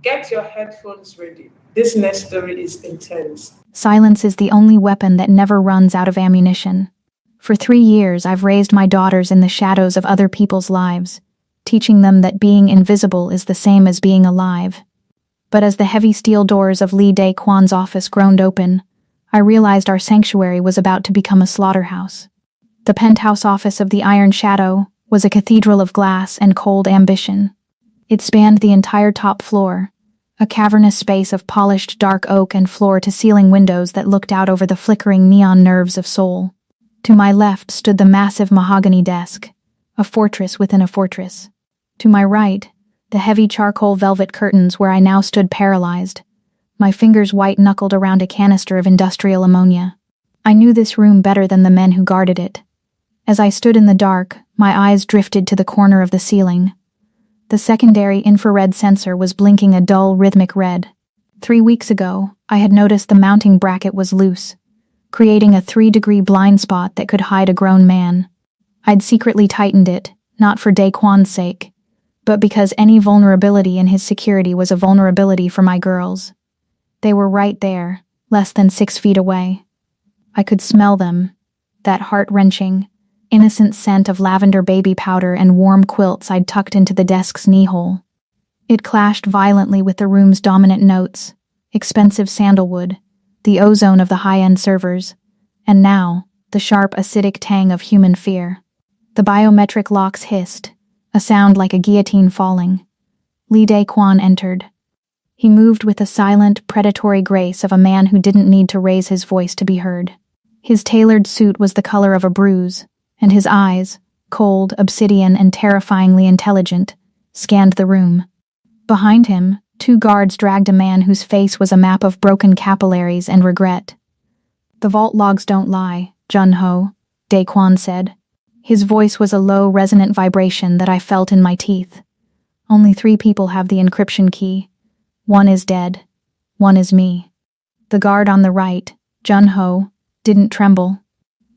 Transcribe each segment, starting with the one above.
Get your headphones ready. This next story is intense. Silence is the only weapon that never runs out of ammunition. For 3 years, I've raised my daughters in the shadows of other people's lives, teaching them that being invisible is the same as being alive. But as the heavy steel doors of Lee Dae-Kwan's office groaned open, I realized our sanctuary was about to become a slaughterhouse. The penthouse office of the Iron Shadow was a cathedral of glass and cold ambition. It spanned the entire top floor, a cavernous space of polished dark oak and floor-to-ceiling windows that looked out over the flickering neon nerves of Seoul. To my left stood the massive mahogany desk, a fortress within a fortress. To my right, the heavy charcoal velvet curtains where I now stood paralyzed, my fingers white-knuckled around a canister of industrial ammonia. I knew this room better than the men who guarded it. As I stood in the dark, my eyes drifted to the corner of the ceiling. The secondary infrared sensor was blinking a dull, rhythmic red. 3 weeks ago, I had noticed the mounting bracket was loose, creating a 3-degree blind spot that could hide a grown man. I'd secretly tightened it, not for Dae-Kwan's sake, but because any vulnerability in his security was a vulnerability for my girls. They were right there, less than 6 feet away. I could smell them, that heart-wrenching, innocent scent of lavender baby powder and warm quilts I'd tucked into the desk's knee-hole. It clashed violently with the room's dominant notes, expensive sandalwood, the ozone of the high-end servers, and now, the sharp acidic tang of human fear. The biometric locks hissed, a sound like a guillotine falling. Lee Dae-Kwan entered. He moved with the silent, predatory grace of a man who didn't need to raise his voice to be heard. His tailored suit was the color of a bruise, and his eyes, cold, obsidian, and terrifyingly intelligent, scanned the room. Behind him, 2 guards dragged a man whose face was a map of broken capillaries and regret. "The vault logs don't lie, Jun-ho," Dae-Kwan said. His voice was a low, resonant vibration that I felt in my teeth. "Only 3 people have the encryption key. 1 is dead. 1 is me." The guard on the right, Jun-ho, didn't tremble.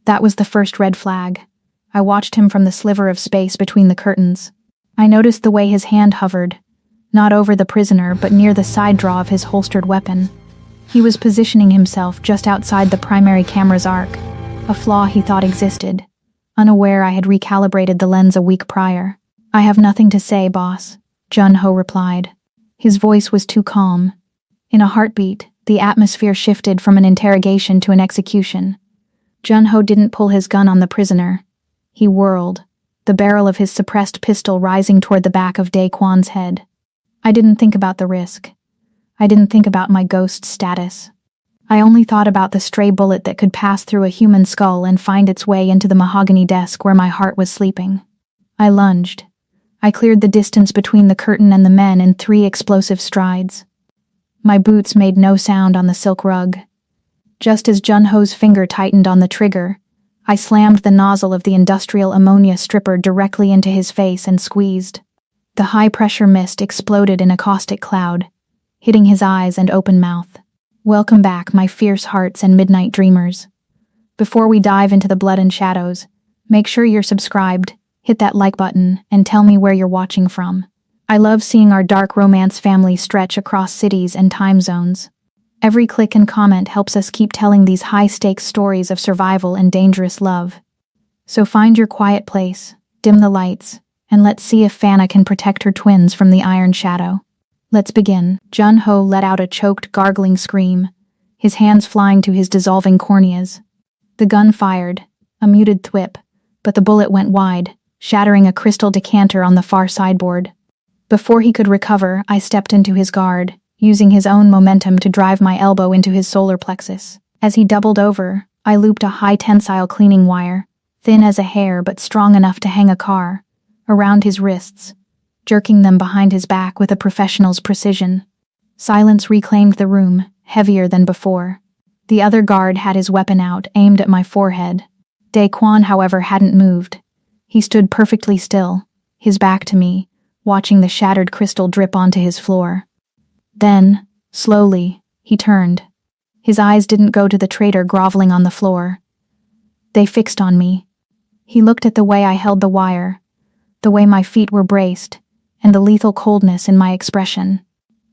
That was the first red flag. I watched him from the sliver of space between the curtains. I noticed the way his hand hovered, not over the prisoner but near the side draw of his holstered weapon. He was positioning himself just outside the primary camera's arc, a flaw he thought existed, unaware I had recalibrated the lens a week prior. "I have nothing to say, boss," Jun-ho replied. His voice was too calm. In a heartbeat, the atmosphere shifted from an interrogation to an execution. Jun-ho didn't pull his gun on the prisoner. He whirled, the barrel of his suppressed pistol rising toward the back of Dae-Kwan's head. I didn't think about the risk. I didn't think about my ghost status. I only thought about the stray bullet that could pass through a human skull and find its way into the mahogany desk where my heart was sleeping. I lunged. I cleared the distance between the curtain and the men in 3 explosive strides. My boots made no sound on the silk rug. Just as Jun-ho's finger tightened on the trigger, I slammed the nozzle of the industrial ammonia stripper directly into his face and squeezed. The high-pressure mist exploded in a caustic cloud, hitting his eyes and open mouth. Welcome back, my fierce hearts and midnight dreamers. Before we dive into the blood and shadows, make sure you're subscribed, hit that like button, and tell me where you're watching from. I love seeing our dark romance family stretch across cities and time zones. Every click and comment helps us keep telling these high-stakes stories of survival and dangerous love. So find your quiet place, dim the lights, and let's see if Fana can protect her twins from the Iron Shadow. Let's begin. Jun-ho let out a choked, gargling scream, his hands flying to his dissolving corneas. The gun fired, a muted thwip, but the bullet went wide, shattering a crystal decanter on the far sideboard. Before he could recover, I stepped into his guard, using his own momentum to drive my elbow into his solar plexus. As he doubled over, I looped a high-tensile cleaning wire, thin as a hair but strong enough to hang a car, around his wrists, jerking them behind his back with a professional's precision. Silence reclaimed the room, heavier than before. The other guard had his weapon out, aimed at my forehead. Dae-Kwan, however, hadn't moved. He stood perfectly still, his back to me, watching the shattered crystal drip onto his floor. Then, slowly, he turned. His eyes didn't go to the traitor groveling on the floor. They fixed on me. He looked at the way I held the wire, the way my feet were braced, and the lethal coldness in my expression.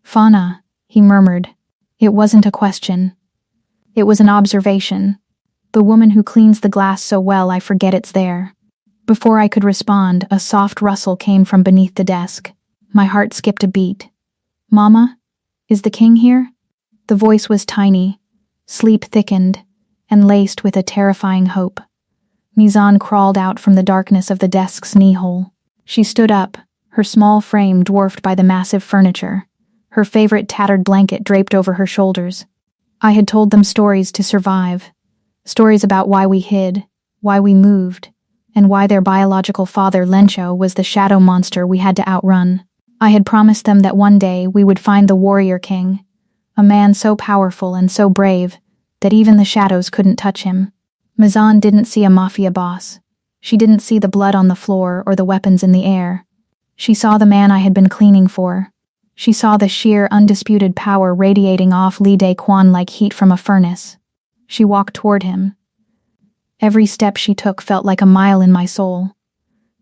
Fauna, he murmured. It wasn't a question. It was an observation. The woman who cleans the glass so well I forget it's there. Before I could respond, a soft rustle came from beneath the desk. My heart skipped a beat. Mama? Is the king here? The voice was tiny. Sleep thickened, and laced with a terrifying hope. Mizan crawled out from the darkness of the desk's knee-hole. She stood up, her small frame dwarfed by the massive furniture, her favorite tattered blanket draped over her shoulders. I had told them stories to survive. Stories about why we hid, why we moved, and why their biological father, Lencho, was the shadow monster we had to outrun. I had promised them that one day we would find the warrior king, a man so powerful and so brave that even the shadows couldn't touch him. Mizan didn't see a mafia boss. She didn't see the blood on the floor or the weapons in the air. She saw the man I had been cleaning for. She saw the sheer, undisputed power radiating off Li Daquan like heat from a furnace. She walked toward him. Every step she took felt like a mile in my soul.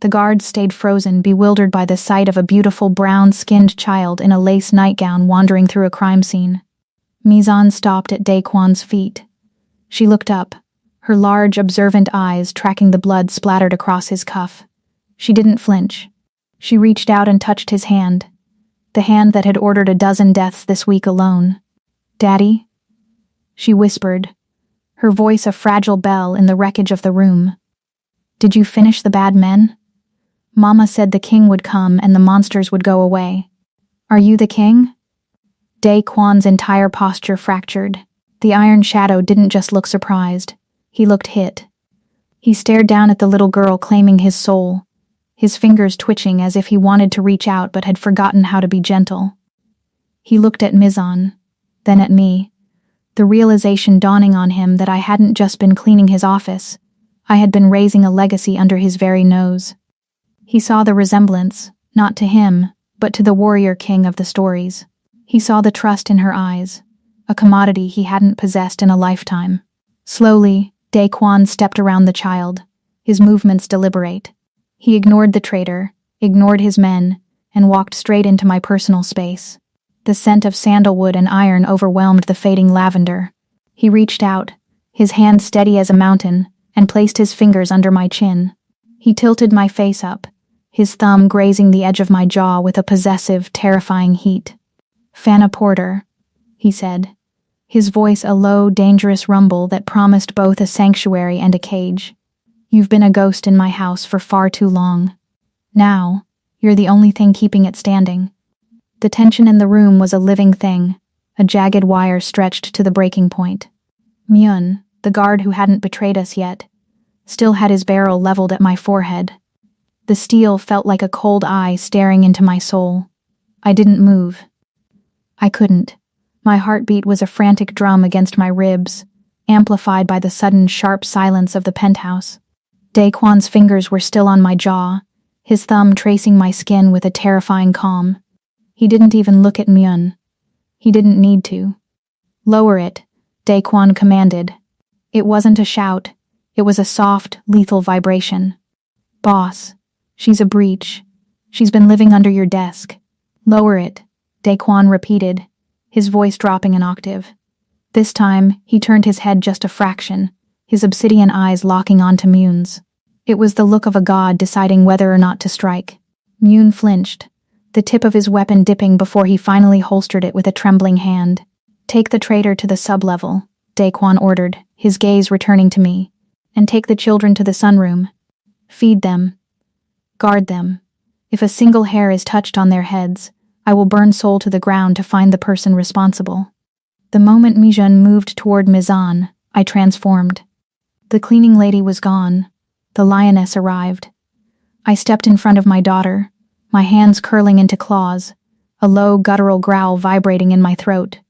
The guards stayed frozen, bewildered by the sight of a beautiful brown-skinned child in a lace nightgown wandering through a crime scene. Mizan stopped at Daquan's feet. She looked up, her large, observant eyes tracking the blood splattered across his cuff. She didn't flinch. She reached out and touched his hand, the hand that had ordered a dozen deaths this week alone. "Daddy?" She whispered, her voice a fragile bell in the wreckage of the room. "Did you finish the bad men? Mama said the king would come and the monsters would go away. Are you the king?" Daquan's entire posture fractured. The iron shadow didn't just look surprised. He looked hit. He stared down at the little girl claiming his soul, his fingers twitching as if he wanted to reach out but had forgotten how to be gentle. He looked at Mizan, then at me, the realization dawning on him that I hadn't just been cleaning his office, I had been raising a legacy under his very nose. He saw the resemblance, not to him, but to the warrior king of the stories. He saw the trust in her eyes, a commodity he hadn't possessed in a lifetime. Slowly, Daquan stepped around the child, his movements deliberate. He ignored the traitor, ignored his men, and walked straight into my personal space. The scent of sandalwood and iron overwhelmed the fading lavender. He reached out, his hand steady as a mountain, and placed his fingers under my chin. He tilted my face up, his thumb grazing the edge of my jaw with a possessive, terrifying heat. "Fanna Porter," he said, his voice a low, dangerous rumble that promised both a sanctuary and a cage. "You've been a ghost in my house for far too long. Now, you're the only thing keeping it standing." The tension in the room was a living thing, a jagged wire stretched to the breaking point. Myun, the guard who hadn't betrayed us yet, still had his barrel leveled at my forehead. The steel felt like a cold eye staring into my soul. I didn't move. I couldn't. My heartbeat was a frantic drum against my ribs, amplified by the sudden sharp silence of the penthouse. Daquan's fingers were still on my jaw, his thumb tracing my skin with a terrifying calm. He didn't even look at Myun. He didn't need to. "Lower it," Daquan commanded. It wasn't a shout. It was a soft, lethal vibration. "Boss, she's a breach. She's been living under your desk." "Lower it," Daquan repeated, his voice dropping an octave. This time, he turned his head just a fraction, his obsidian eyes locking onto Myun's. It was the look of a god deciding whether or not to strike. Myun flinched, the tip of his weapon dipping before he finally holstered it with a trembling hand. "Take the traitor to the sub-level," Daquan ordered, his gaze returning to me. "And take the children to the sunroom. Feed them. Guard them. If a single hair is touched on their heads, I will burn soul to the ground to find the person responsible." The moment Mijun moved toward Mizan, I transformed. The cleaning lady was gone. The lioness arrived. I stepped in front of my daughter, my hands curling into claws, a low guttural growl vibrating in my throat.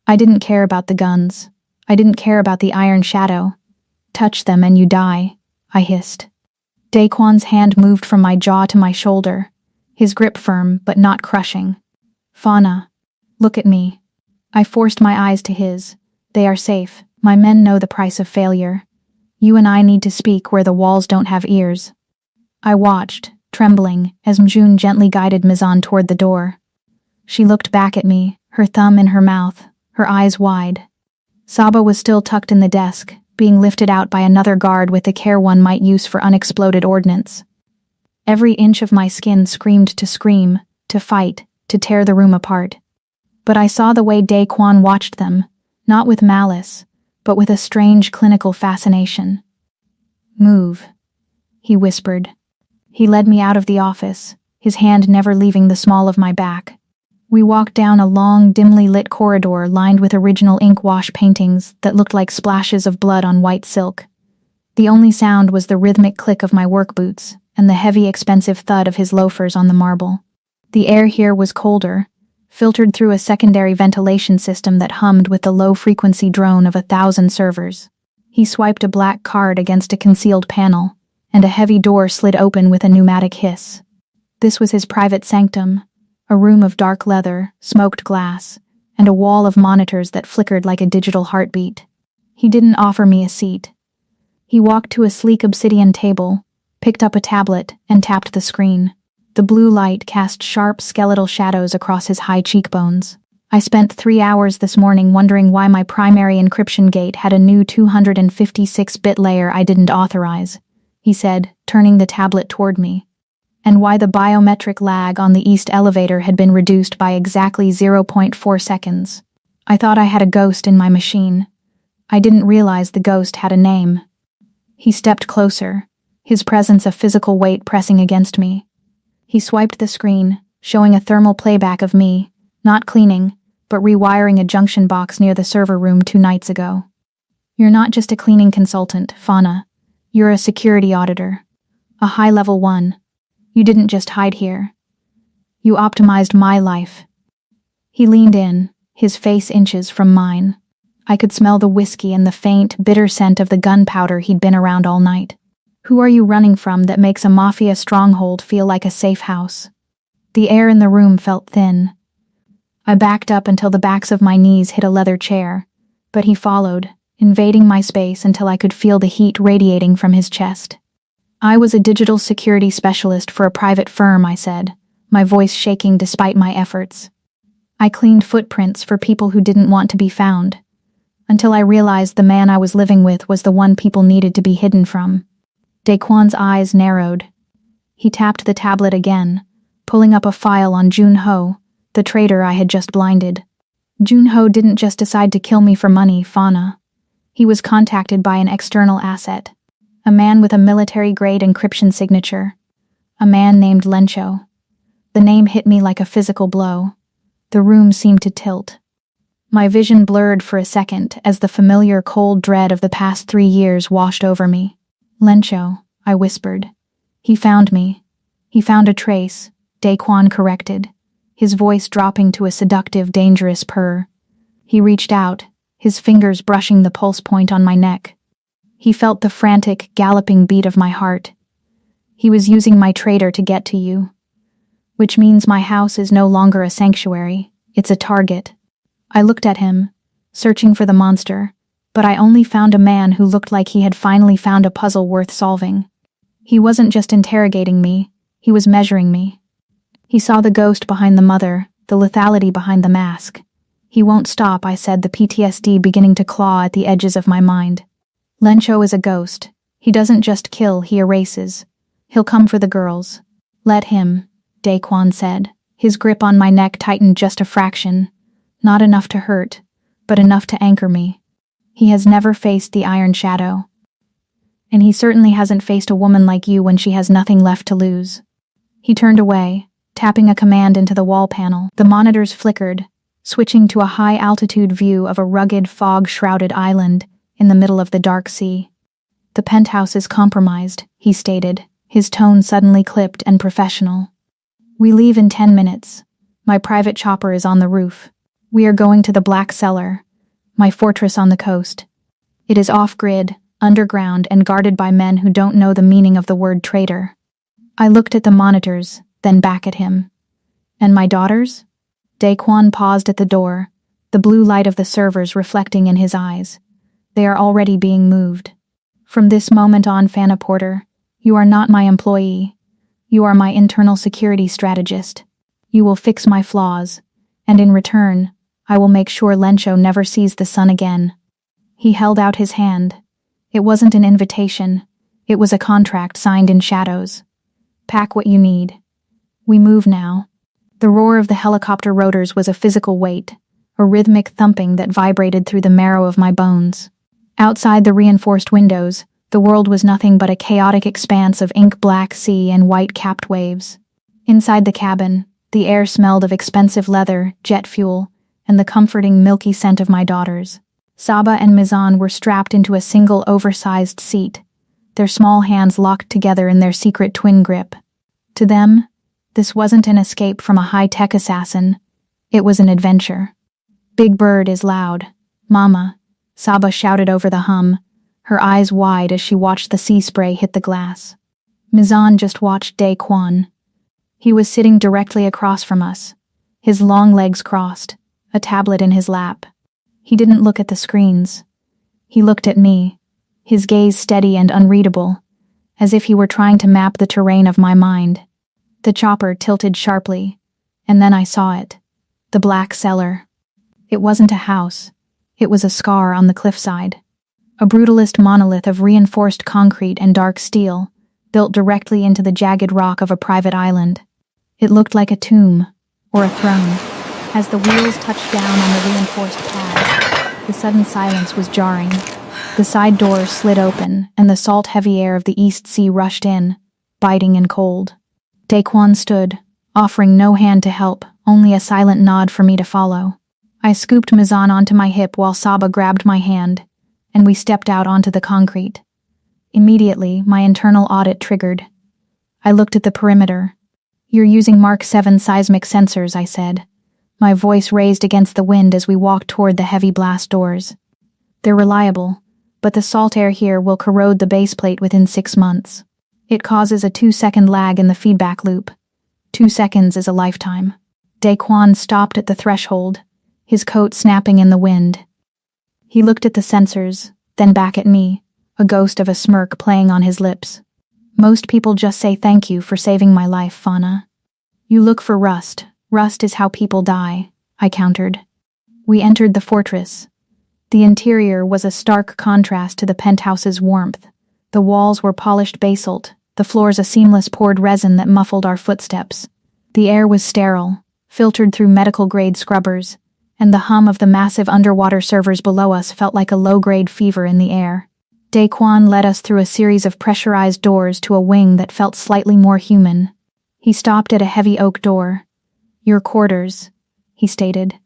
I didn't care about the guns. I didn't care about the iron shadow. "Touch them and you die," I hissed. Daquan's hand moved from my jaw to my shoulder, his grip firm but not crushing. "Fauna, look at me." I forced my eyes to his. "They are safe. My men know the price of failure. You and I need to speak where the walls don't have ears." I watched, trembling, as Mjun gently guided Mizan toward the door. She looked back at me, her thumb in her mouth, her eyes wide. Saba was still tucked in the desk, being lifted out by another guard with the care one might use for unexploded ordnance. Every inch of my skin screamed to scream, to fight, to tear the room apart. But I saw the way Daquan watched them, not with malice, but with a strange clinical fascination. "Move," he whispered. He led me out of the office, his hand never leaving the small of my back. We walked down a long, dimly lit corridor lined with original ink wash paintings that looked like splashes of blood on white silk. The only sound was the rhythmic click of my work boots and the heavy, expensive thud of his loafers on the marble. The air here was colder, filtered through a secondary ventilation system that hummed with the low-frequency drone of 1,000 servers. He swiped a black card against a concealed panel, and a heavy door slid open with a pneumatic hiss. This was his private sanctum, a room of dark leather, smoked glass, and a wall of monitors that flickered like a digital heartbeat. He didn't offer me a seat. He walked to a sleek obsidian table, picked up a tablet, and tapped the screen. The blue light cast sharp skeletal shadows across his high cheekbones. "I spent 3 hours this morning wondering why my primary encryption gate had a new 256-bit layer I didn't authorize," he said, turning the tablet toward me. "And why the biometric lag on the east elevator had been reduced by exactly 0.4 seconds. I thought I had a ghost in my machine. I didn't realize the ghost had a name." He stepped closer, his presence a physical weight pressing against me. He swiped the screen, showing a thermal playback of me, not cleaning, but rewiring a junction box near the server room 2 nights ago. "You're not just a cleaning consultant, Fauna. You're a security auditor. A high-level one. You didn't just hide here. You optimized my life." He leaned in, his face inches from mine. I could smell the whiskey and the faint, bitter scent of the gunpowder he'd been around all night. "Who are you running from that makes a Mafia stronghold feel like a safe house?" The air in the room felt thin. I backed up until the backs of my knees hit a leather chair, but he followed, invading my space until I could feel the heat radiating from his chest. "I was a digital security specialist for a private firm," I said, my voice shaking despite my efforts. "I cleaned footprints for people who didn't want to be found, until I realized the man I was living with was the one people needed to be hidden from." Daquan's eyes narrowed. He tapped the tablet again, pulling up a file on Junho, the traitor I had just blinded. Junho didn't just decide to kill me for money, Fauna. He was contacted by an external asset, a man with a military-grade encryption signature, a man named Lencho. The name hit me like a physical blow. The room seemed to tilt. My vision blurred for a second as the familiar cold dread of the past 3 years washed over me. "Lencho," I whispered. "He found me. He found a trace," Daquan corrected, his voice dropping to a seductive, dangerous purr. He reached out, his fingers brushing the pulse point on my neck. He felt the frantic, galloping beat of my heart. "He was using my traitor to get to you. Which means my house is no longer a sanctuary, it's a target." I looked at him, searching for the monster, but I only found a man who looked like he had finally found a puzzle worth solving. He wasn't just interrogating me, he was measuring me. He saw the ghost behind the mother, the lethality behind the mask. "He won't stop," I said, the PTSD beginning to claw at the edges of my mind. "Lencho is a ghost. He doesn't just kill, he erases. He'll come for the girls." "Let him," Daquan said. His grip on my neck tightened just a fraction. Not enough to hurt, but enough to anchor me. He has never faced the Iron Shadow. And he certainly hasn't faced a woman like you when she has nothing left to lose. He turned away, tapping a command into the wall panel. The monitors flickered, switching to a high-altitude view of a rugged, fog-shrouded island in the middle of the dark sea. "The penthouse is compromised," he stated, his tone suddenly clipped and professional. "We leave in 10 minutes. My private chopper is on the roof. We are going to the Black Cellar, my fortress on the coast. It is off-grid, underground, and guarded by men who don't know the meaning of the word traitor." I looked at the monitors, then back at him. "And my daughters?" Daquan paused at the door, the blue light of the servers reflecting in his eyes. "They are already being moved. From this moment on, Fana Porter, you are not my employee. You are my internal security strategist. You will fix my flaws, And in return, I will make sure Lencho never sees the sun again." He held out his hand. It wasn't an invitation. It was a contract signed in shadows. "Pack what you need. We move now." The roar of the helicopter rotors was a physical weight, a rhythmic thumping that vibrated through the marrow of my bones. Outside the reinforced windows, the world was nothing but a chaotic expanse of ink-black sea and white-capped waves. Inside the cabin, the air smelled of expensive leather, jet fuel, and the comforting milky scent of my daughters. Saba and Mizan were strapped into a single oversized seat, their small hands locked together in their secret twin grip. To them, this wasn't an escape from a high-tech assassin. It was an adventure. "Big Bird is loud. Mama," Saba shouted over the hum, her eyes wide as she watched the sea spray hit the glass. Mizan just watched Daquan. He was sitting directly across from us, his long legs crossed, a tablet in his lap. He didn't look at the screens. He looked at me, his gaze steady and unreadable, as if he were trying to map the terrain of my mind. The chopper tilted sharply, and then I saw it. The black cellar. It wasn't a house. It was a scar on the cliffside. A brutalist monolith of reinforced concrete and dark steel, built directly into the jagged rock of a private island. It looked like a tomb, or a throne. As the wheels touched down on the reinforced pad, the sudden silence was jarring. The side doors slid open, and the salt-heavy air of the East Sea rushed in, biting and cold. Daquan stood, offering no hand to help, only a silent nod for me to follow. I scooped Mizan onto my hip while Saba grabbed my hand, and we stepped out onto the concrete. Immediately, my internal audit triggered. I looked at the perimeter. "You're using Mark 7 seismic sensors," I said. My voice raised against the wind as we walked toward the heavy blast doors. "They're reliable, but the salt air here will corrode the base plate within 6 months. It causes a 2-second lag in the feedback loop. 2 seconds is a lifetime." Daquan stopped at the threshold, his coat snapping in the wind. He looked at the sensors, then back at me, a ghost of a smirk playing on his lips. "Most people just say thank you for saving my life, Fauna. You look for rust. Rust is how people die," I countered. We entered the fortress. The interior was a stark contrast to the penthouse's warmth. The walls were polished basalt, the floors a seamless poured resin that muffled our footsteps. The air was sterile, filtered through medical-grade scrubbers, and the hum of the massive underwater servers below us felt like a low-grade fever in the air. Daquan led us through a series of pressurized doors to a wing that felt slightly more human. He stopped at a heavy oak door. "Your quarters," he stated.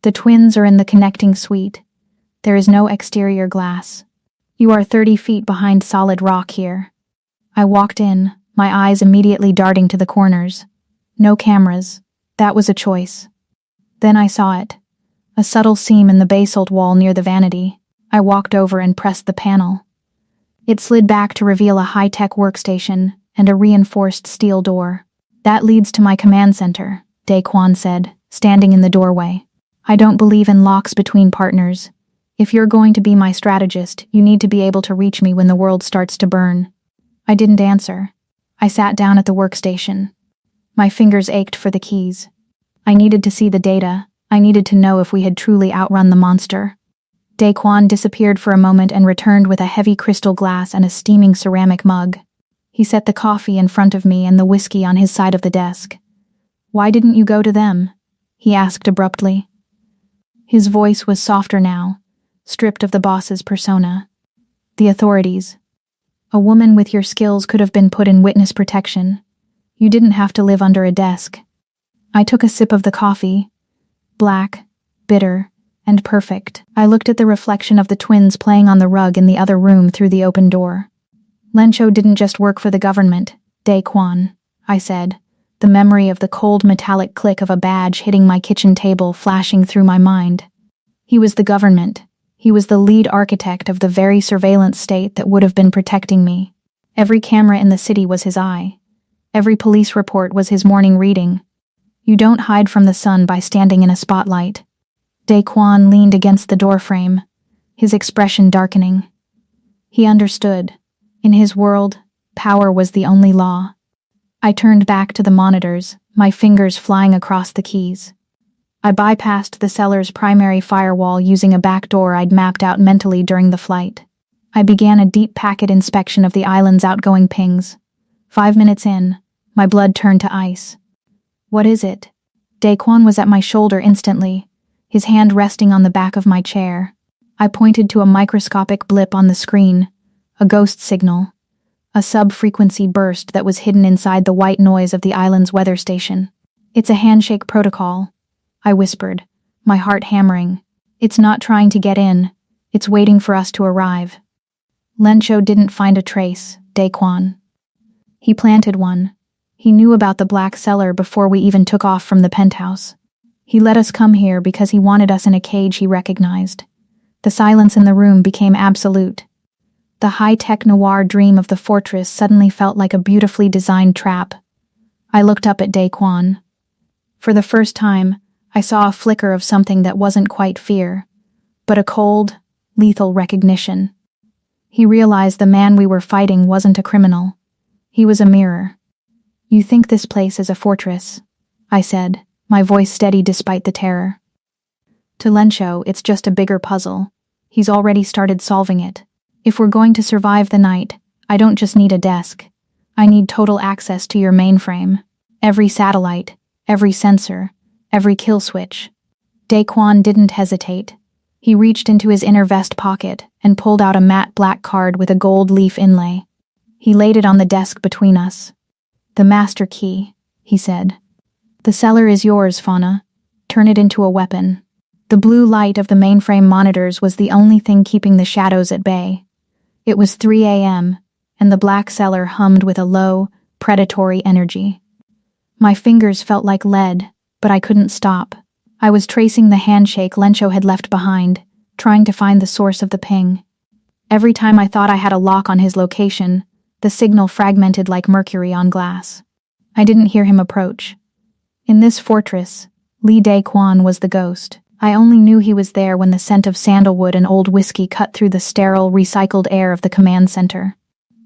"The twins are in the connecting suite. There is no exterior glass. You are 30 feet behind solid rock here." I walked in, my eyes immediately darting to the corners. No cameras. That was a choice. Then I saw it. A subtle seam in the basalt wall near the vanity. I walked over and pressed the panel. It slid back to reveal a high-tech workstation and a reinforced steel door. "That leads to my command center," Daquan said, standing in the doorway. "I don't believe in locks between partners. If you're going to be my strategist, you need to be able to reach me when the world starts to burn." I didn't answer. I sat down at the workstation. My fingers ached for the keys. I needed to see the data. I needed to know if we had truly outrun the monster. Daquan disappeared for a moment and returned with a heavy crystal glass and a steaming ceramic mug. He set the coffee in front of me and the whiskey on his side of the desk. "Why didn't you go to them?" he asked abruptly. His voice was softer now, stripped of the boss's persona. "The authorities. A woman with your skills could have been put in witness protection. You didn't have to live under a desk." I took a sip of the coffee. Black, bitter, and perfect. I looked at the reflection of the twins playing on the rug in the other room through the open door. "Lencho didn't just work for the government, Daquan," I said, the memory of the cold metallic click of a badge hitting my kitchen table flashing through my mind. "He was the government. He was the lead architect of the very surveillance state that would have been protecting me. Every camera in the city was his eye. Every police report was his morning reading. You don't hide from the sun by standing in a spotlight." Daquan leaned against the doorframe, his expression darkening. He understood. In his world, power was the only law. I turned back to the monitors, my fingers flying across the keys. I bypassed the cellar's primary firewall using a back door I'd mapped out mentally during the flight. I began a deep packet inspection of the island's outgoing pings. 5 minutes in, my blood turned to ice. "What is it?" Daquan was at my shoulder instantly, his hand resting on the back of my chair. I pointed to a microscopic blip on the screen, a ghost signal, a sub-frequency burst that was hidden inside the white noise of the island's weather station. "It's a handshake protocol," I whispered, my heart hammering. "It's not trying to get in, it's waiting for us to arrive." Lencho didn't find a trace, Daquan. He planted one. He knew about the black cellar before we even took off from the penthouse. He let us come here because he wanted us in a cage he recognized. The silence in the room became absolute. The high-tech noir dream of the fortress suddenly felt like a beautifully designed trap. I looked up at Daquan. For the first time, I saw a flicker of something that wasn't quite fear, but a cold, lethal recognition. He realized the man we were fighting wasn't a criminal. He was a mirror. "You think this place is a fortress," I said, my voice steady despite the terror. "To Lencho, it's just a bigger puzzle. He's already started solving it. If we're going to survive the night, I don't just need a desk. I need total access to your mainframe. Every satellite, every sensor, every kill switch." Daquan didn't hesitate. He reached into his inner vest pocket and pulled out a matte black card with a gold leaf inlay. He laid it on the desk between us. "The master key," he said. "The cellar is yours, Fauna. Turn it into a weapon." The blue light of the mainframe monitors was the only thing keeping the shadows at bay. It was 3 a.m., and the black cellar hummed with a low, predatory energy. My fingers felt like lead, but I couldn't stop. I was tracing the handshake Lencho had left behind, trying to find the source of the ping. Every time I thought I had a lock on his location, the signal fragmented like mercury on glass. I didn't hear him approach. In this fortress, Lee Daquan was the ghost. I only knew he was there when the scent of sandalwood and old whiskey cut through the sterile, recycled air of the command center.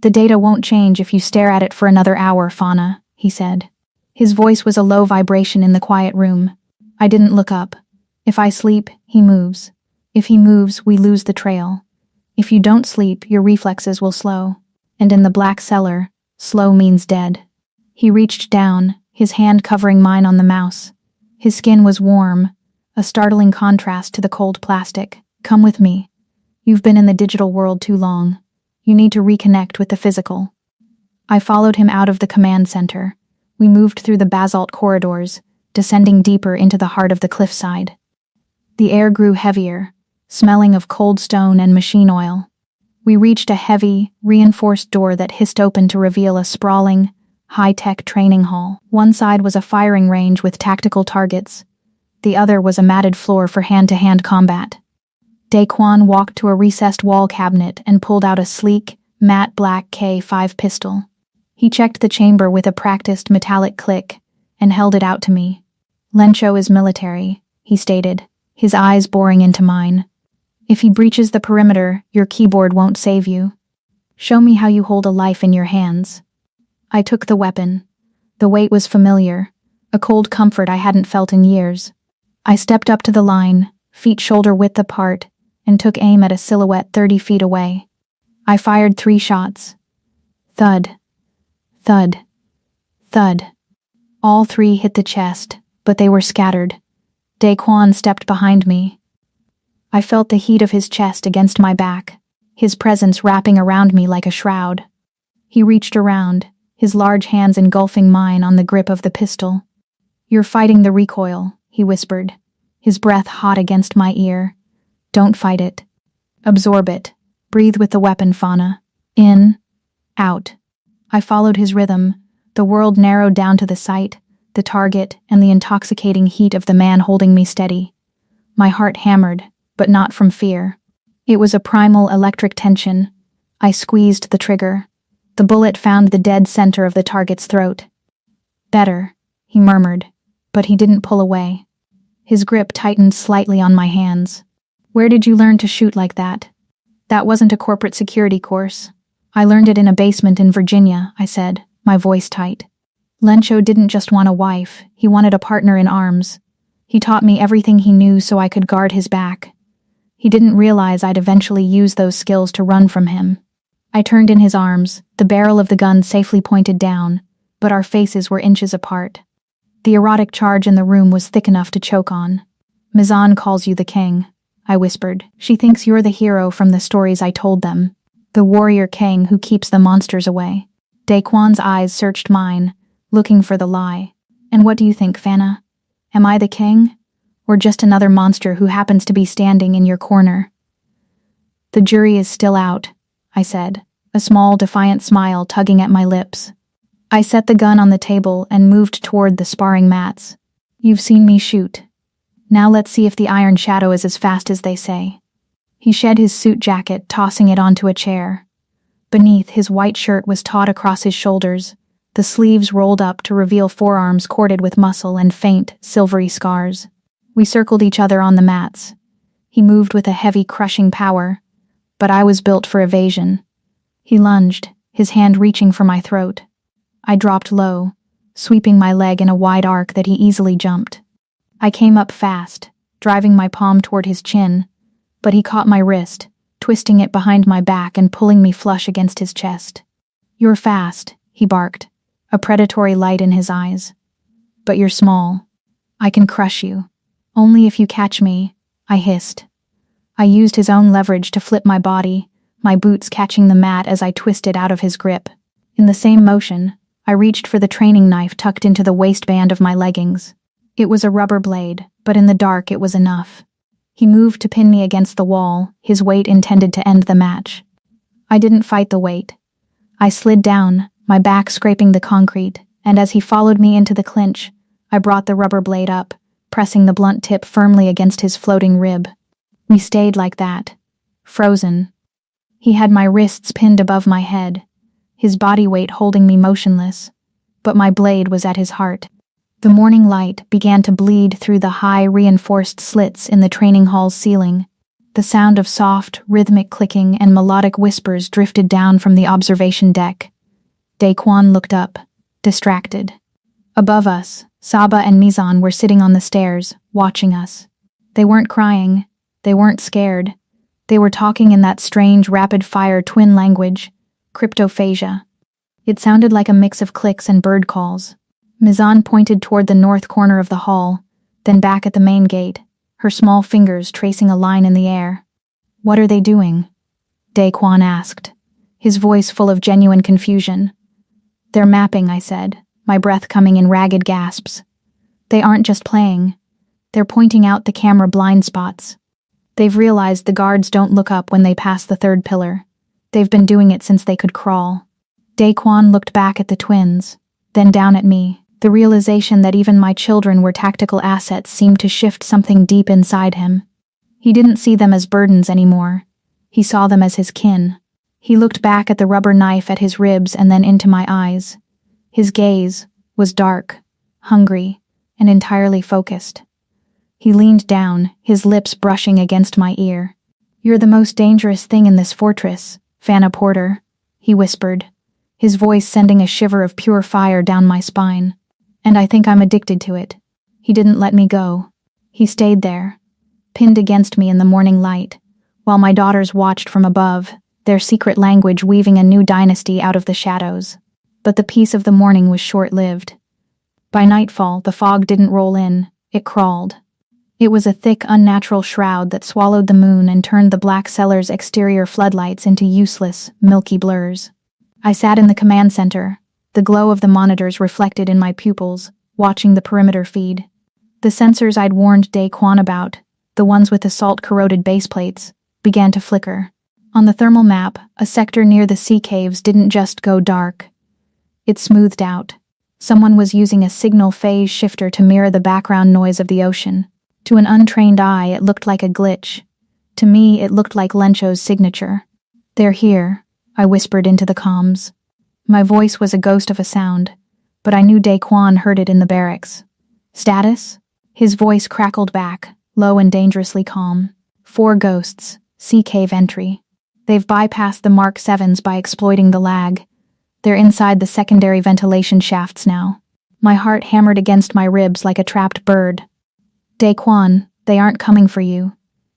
"The data won't change if you stare at it for another hour, Fauna," he said. His voice was a low vibration in the quiet room. I didn't look up. If I sleep, he moves. If he moves, we lose the trail. If you don't sleep, your reflexes will slow. And in the black cellar, slow means dead. He reached down, his hand covering mine on the mouse. His skin was warm, a startling contrast to the cold plastic. "Come with me. You've been in the digital world too long. You need to reconnect with the physical." I followed him out of the command center. We moved through the basalt corridors, descending deeper into the heart of the cliffside. The air grew heavier, smelling of cold stone and machine oil. We reached a heavy, reinforced door that hissed open to reveal a sprawling, high-tech training hall. One side was a firing range with tactical targets. The other was a matted floor for hand-to-hand combat. Daquan walked to a recessed wall cabinet and pulled out a sleek, matte black K5 pistol. He checked the chamber with a practiced metallic click and held it out to me. "Lencho is military," he stated, his eyes boring into mine. "If he breaches the perimeter, your keyboard won't save you. Show me how you hold a life in your hands." I took the weapon. The weight was familiar, a cold comfort I hadn't felt in years. I stepped up to the line, feet shoulder-width apart, and took aim at a silhouette 30 feet away. I fired 3 shots. Thud. Thud. Thud. All 3 hit the chest, but they were scattered. Daquan stepped behind me. I felt the heat of his chest against my back, his presence wrapping around me like a shroud. He reached around, his large hands engulfing mine on the grip of the pistol. "You're fighting the recoil," he whispered, his breath hot against my ear. "Don't fight it. Absorb it. Breathe with the weapon, Fauna. In. Out." I followed his rhythm. The world narrowed down to the sight, the target, and the intoxicating heat of the man holding me steady. My heart hammered, but not from fear. It was a primal electric tension. I squeezed the trigger. The bullet found the dead center of the target's throat. "Better," he murmured, but he didn't pull away. His grip tightened slightly on my hands. "Where did you learn to shoot like that?" "That wasn't a corporate security course. I learned it in a basement in Virginia," I said, my voice tight. "Lencho didn't just want a wife, he wanted a partner in arms. He taught me everything he knew so I could guard his back. He didn't realize I'd eventually use those skills to run from him. I turned in his arms, the barrel of the gun safely pointed down, but our faces were inches apart. The erotic charge in the room was thick enough to choke on. "Mizan calls you the king," I whispered. "She thinks you're the hero from the stories I told them. The warrior king who keeps the monsters away." Daquan's eyes searched mine, looking for the lie. "And what do you think, Fana? Am I the king? Or just another monster who happens to be standing in your corner?" "The jury is still out," I said, a small, defiant smile tugging at my lips. I set the gun on the table and moved toward the sparring mats. "You've seen me shoot. Now let's see if the Iron Shadow is as fast as they say." He shed his suit jacket, tossing it onto a chair. Beneath, his white shirt was taut across his shoulders, the sleeves rolled up to reveal forearms corded with muscle and faint, silvery scars. We circled each other on the mats. He moved with a heavy, crushing power, but I was built for evasion. He lunged, his hand reaching for my throat. I dropped low, sweeping my leg in a wide arc that he easily jumped. I came up fast, driving my palm toward his chin, but he caught my wrist, twisting it behind my back and pulling me flush against his chest. "You're fast," he barked, a predatory light in his eyes. "But you're small. I can crush you. Only if you catch me," I hissed. I used his own leverage to flip my body, my boots catching the mat as I twisted out of his grip. In the same motion, I reached for the training knife tucked into the waistband of my leggings. It was a rubber blade, but in the dark it was enough. He moved to pin me against the wall, his weight intended to end the match. I didn't fight the weight. I slid down, my back scraping the concrete, and as he followed me into the clinch, I brought the rubber blade up, pressing the blunt tip firmly against his floating rib. We stayed like that, frozen. He had my wrists pinned above my head, his body weight holding me motionless, but my blade was at his heart. The morning light began to bleed through the high, reinforced slits in the training hall's ceiling. The sound of soft, rhythmic clicking and melodic whispers drifted down from the observation deck. Daquan looked up, distracted. Above us, Saba and Mizan were sitting on the stairs, watching us. They weren't crying. They weren't scared. They were talking in that strange, rapid-fire twin language, cryptophasia. It sounded like a mix of clicks and bird calls. Mizan pointed toward the north corner of the hall, then back at the main gate, her small fingers tracing a line in the air. "What are they doing?" Daquan asked, his voice full of genuine confusion. "They're mapping," I said, my breath coming in ragged gasps. "They aren't just playing. They're pointing out the camera blind spots. They've realized the guards don't look up when they pass the third pillar. They've been doing it since they could crawl." Daquan looked back at the twins, then down at me. The realization that even my children were tactical assets seemed to shift something deep inside him. He didn't see them as burdens anymore. He saw them as his kin. He looked back at the rubber knife at his ribs and then into my eyes. His gaze was dark, hungry, and entirely focused. He leaned down, his lips brushing against my ear. "You're the most dangerous thing in this fortress, Fana Porter," he whispered, his voice sending a shiver of pure fire down my spine. "And I think I'm addicted to it." He didn't let me go. He stayed there, pinned against me in the morning light, while my daughters watched from above, their secret language weaving a new dynasty out of the shadows. But the peace of the morning was short-lived. By nightfall, the fog didn't roll in, it crawled. It was a thick, unnatural shroud that swallowed the moon and turned the black cellar's exterior floodlights into useless, milky blurs. I sat in the command center, the glow of the monitors reflected in my pupils, watching the perimeter feed. The sensors I'd warned Daquan about, the ones with the salt-corroded baseplates, began to flicker. On the thermal map, a sector near the sea caves didn't just go dark. It smoothed out. Someone was using a signal phase shifter to mirror the background noise of the ocean. To an untrained eye, it looked like a glitch. To me, it looked like Lencho's signature. "They're here," I whispered into the comms. My voice was a ghost of a sound, but I knew Daquan heard it in the barracks. "Status?" His voice crackled back, low and dangerously calm. 4 ghosts, sea cave entry. They've bypassed the Mark 7s by exploiting the lag. They're inside the secondary ventilation shafts now. My heart hammered against my ribs like a trapped bird. Daquan, they aren't coming for you.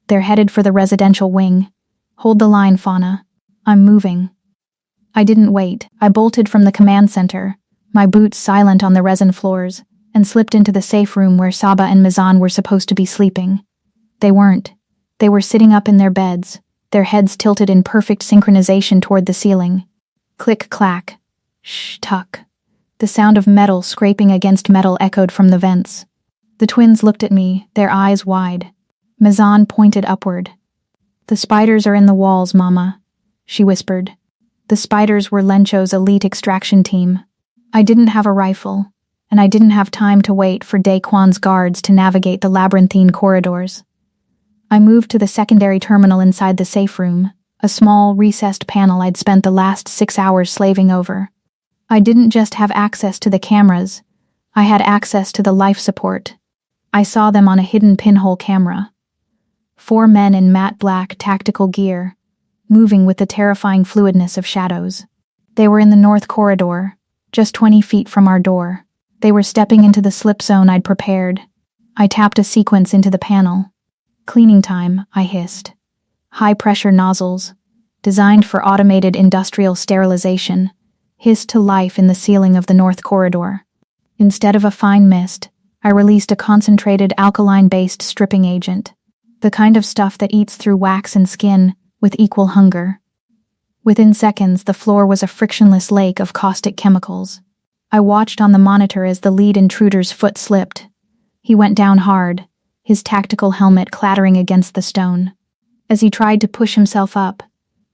They're headed for the residential wing. Hold the line, Fauna. I'm moving. I didn't wait. I bolted from the command center, my boots silent on the resin floors, and slipped into the safe room where Saba and Mizan were supposed to be sleeping. They weren't. They were sitting up in their beds, their heads tilted in perfect synchronization toward the ceiling. Click-clack. Shh-tuck. The sound of metal scraping against metal echoed from the vents. The twins looked at me, their eyes wide. Mizan pointed upward. The spiders are in the walls, Mama, she whispered. The spiders were Lencho's elite extraction team. I didn't have a rifle, and I didn't have time to wait for Daquan's guards to navigate the labyrinthine corridors. I moved to the secondary terminal inside the safe room, a small, recessed panel I'd spent the last 6 hours slaving over. I didn't just have access to the cameras, I had access to the life support. I saw them on a hidden pinhole camera. 4 men in matte black tactical gear, moving with the terrifying fluidness of shadows. They were in the north corridor, just 20 feet from our door. They were stepping into the slip zone I'd prepared. I tapped a sequence into the panel. Cleaning time, I hissed. High-pressure nozzles, designed for automated industrial sterilization, hissed to life in the ceiling of the north corridor. Instead of a fine mist, I released a concentrated alkaline-based stripping agent, the kind of stuff that eats through wax and skin with equal hunger. Within seconds, the floor was a frictionless lake of caustic chemicals. I watched on the monitor as the lead intruder's foot slipped. He went down hard, his tactical helmet clattering against the stone. As he tried to push himself up,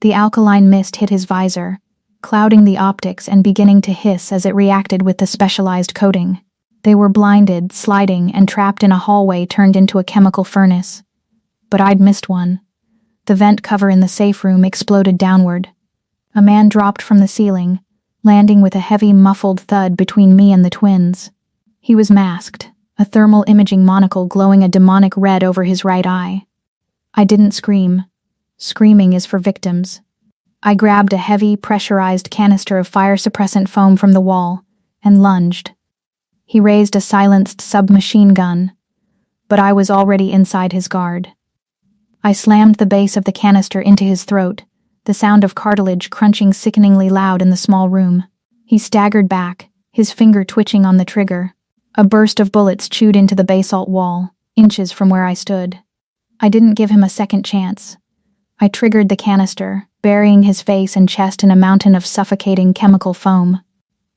the alkaline mist hit his visor, clouding the optics and beginning to hiss as it reacted with the specialized coating. They were blinded, sliding, and trapped in a hallway turned into a chemical furnace. But I'd missed one. The vent cover in the safe room exploded downward. A man dropped from the ceiling, landing with a heavy, muffled thud between me and the twins. He was masked, a thermal imaging monocle glowing a demonic red over his right eye. I didn't scream. Screaming is for victims. I grabbed a heavy, pressurized canister of fire-suppressant foam from the wall and lunged. He raised a silenced submachine gun, but I was already inside his guard. I slammed the base of the canister into his throat, the sound of cartilage crunching sickeningly loud in the small room. He staggered back, his finger twitching on the trigger. A burst of bullets chewed into the basalt wall, inches from where I stood. I didn't give him a second chance. I triggered the canister, burying his face and chest in a mountain of suffocating chemical foam.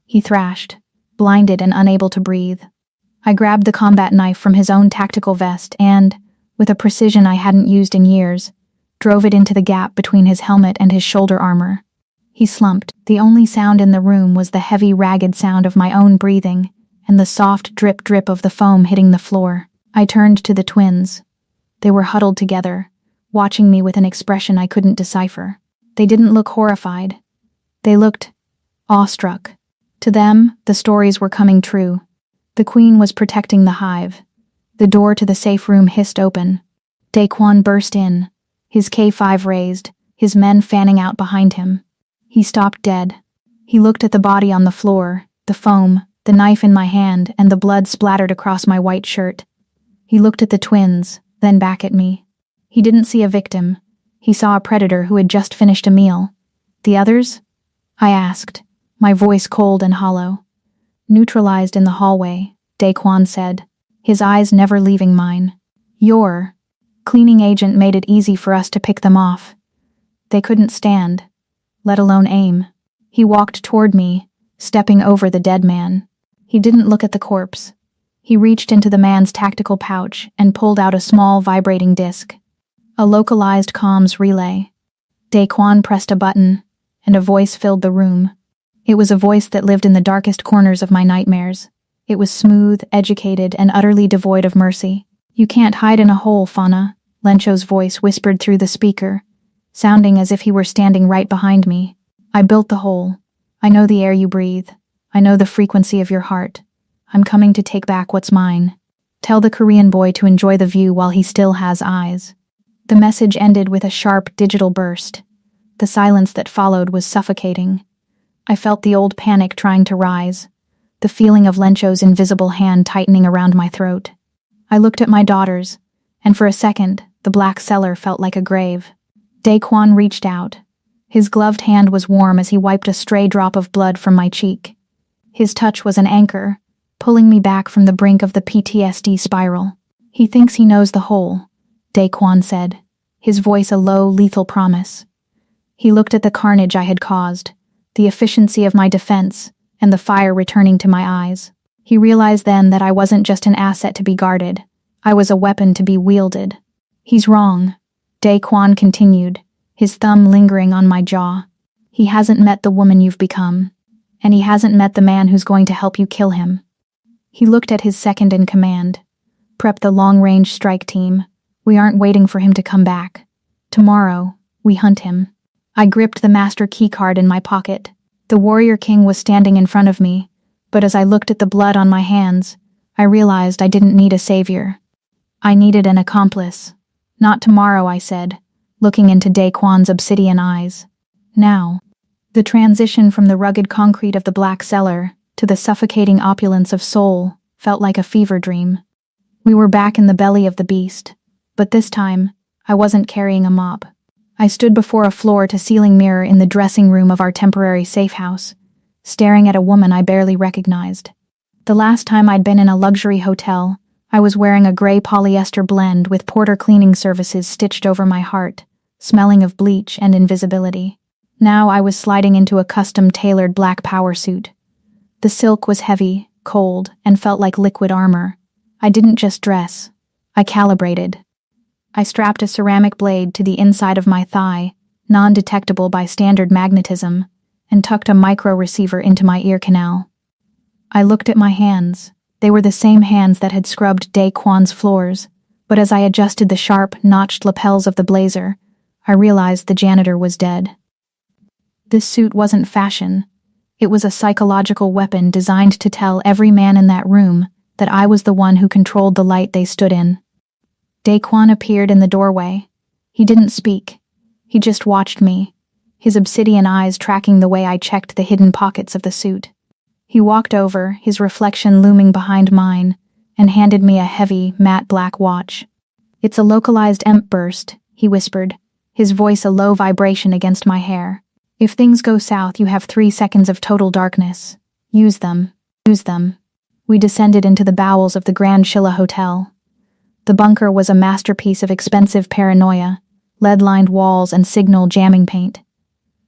He thrashed, blinded and unable to breathe. I grabbed the combat knife from his own tactical vest and, with a precision I hadn't used in years, drove it into the gap between his helmet and his shoulder armor. He slumped. The only sound in the room was the heavy, ragged sound of my own breathing and the soft drip-drip of the foam hitting the floor. I turned to the twins. They were huddled together, watching me with an expression I couldn't decipher. They didn't look horrified. They looked awestruck. To them, the stories were coming true. The queen was protecting the hive. The door to the safe room hissed open. Daquan burst in, his K5 raised, his men fanning out behind him. He stopped dead. He looked at the body on the floor, the foam, the knife in my hand, and the blood splattered across my white shirt. He looked at the twins, then back at me. He didn't see a victim. He saw a predator who had just finished a meal. The others? I asked, my voice cold and hollow. Neutralized in the hallway, Daquan said, his eyes never leaving mine. Your cleaning agent made it easy for us to pick them off. They couldn't stand, let alone aim. He walked toward me, stepping over the dead man. He didn't look at the corpse. He reached into the man's tactical pouch and pulled out a small vibrating disc. A localized comms relay. Daquan pressed a button, and a voice filled the room. It was a voice that lived in the darkest corners of my nightmares. It was smooth, educated, and utterly devoid of mercy. You can't hide in a hole, Fauna, Lencho's voice whispered through the speaker, sounding as if he were standing right behind me. I built the hole. I know the air you breathe. I know the frequency of your heart. I'm coming to take back what's mine. Tell the Korean boy to enjoy the view while he still has eyes. The message ended with a sharp digital burst. The silence that followed was suffocating. I felt the old panic trying to rise, the feeling of Lencho's invisible hand tightening around my throat. I looked at my daughters, and for a second, the black cellar felt like a grave. Daquan reached out. His gloved hand was warm as he wiped a stray drop of blood from my cheek. His touch was an anchor, pulling me back from the brink of the PTSD spiral. "He thinks he knows the whole," Daquan said, his voice a low, lethal promise. He looked at the carnage I had caused, the efficiency of my defense, and the fire returning to my eyes. He realized then that I wasn't just an asset to be guarded. I was a weapon to be wielded. "He's wrong," Daquan continued, his thumb lingering on my jaw. "He hasn't met the woman you've become, and he hasn't met the man who's going to help you kill him." He looked at his second in command. "Prep the long-range strike team. We aren't waiting for him to come back. Tomorrow, we hunt him." I gripped the master keycard in my pocket. The warrior king was standing in front of me, but as I looked at the blood on my hands, I realized I didn't need a savior. I needed an accomplice. "Not tomorrow," I said, looking into Daquan's obsidian eyes. "Now." The transition from the rugged concrete of the black cellar to the suffocating opulence of soul felt like a fever dream. We were back in the belly of the beast, but this time, I wasn't carrying a mop. I stood before a floor-to-ceiling mirror in the dressing room of our temporary safe house, staring at a woman I barely recognized. The last time I'd been in a luxury hotel, I was wearing a gray polyester blend with Porter cleaning services stitched over my heart, smelling of bleach and invisibility. Now I was sliding into a custom-tailored black power suit. The silk was heavy, cold, and felt like liquid armor. I didn't just dress. I calibrated. I strapped a ceramic blade to the inside of my thigh, non-detectable by standard magnetism, and tucked a micro-receiver into my ear canal. I looked at my hands. They were the same hands that had scrubbed Daquan's floors, but as I adjusted the sharp, notched lapels of the blazer, I realized the janitor was dead. This suit wasn't fashion. It was a psychological weapon designed to tell every man in that room that I was the one who controlled the light they stood in. Daquan appeared in the doorway. He didn't speak. He just watched me, his obsidian eyes tracking the way I checked the hidden pockets of the suit. He walked over, his reflection looming behind mine, and handed me a heavy, matte black watch. "It's a localized EMP burst," he whispered, his voice a low vibration against my hair. "If things go south, you have 3 seconds of total darkness. Use them. Use them." We descended into the bowels of the Grand Shilla Hotel. The bunker was a masterpiece of expensive paranoia, lead-lined walls and signal jamming paint.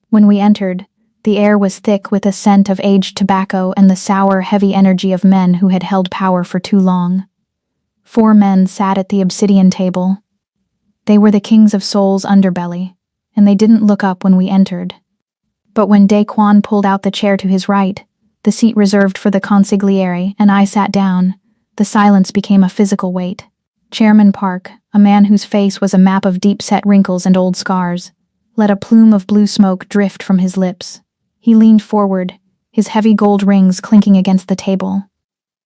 When we entered, the air was thick with a scent of aged tobacco and the sour, heavy energy of men who had held power for too long. 4 men sat at the obsidian table. They were the Kings of Soul's underbelly, and they didn't look up when we entered. But when Daquan pulled out the chair to his right, the seat reserved for the consigliere, and I sat down, the silence became a physical weight. Chairman Park, a man whose face was a map of deep-set wrinkles and old scars, let a plume of blue smoke drift from his lips. He leaned forward, his heavy gold rings clinking against the table.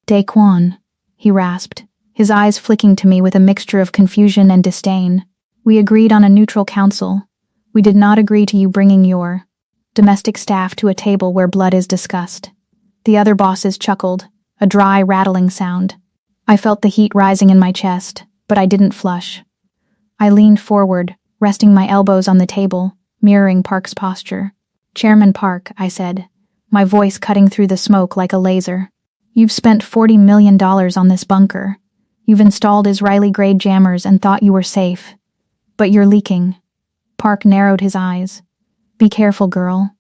"Daquan," he rasped, his eyes flicking to me with a mixture of confusion and disdain. "We agreed on a neutral council. We did not agree to you bringing your domestic staff to a table where blood is discussed." The other bosses chuckled, a dry, rattling sound. I felt the heat rising in my chest, but I didn't flush. I leaned forward, resting my elbows on the table, mirroring Park's posture. "Chairman Park," I said, my voice cutting through the smoke like a laser. "You've spent $40 million on this bunker. You've installed Israeli-grade jammers and thought you were safe. But you're leaking." Park narrowed his eyes. "Be careful, girl.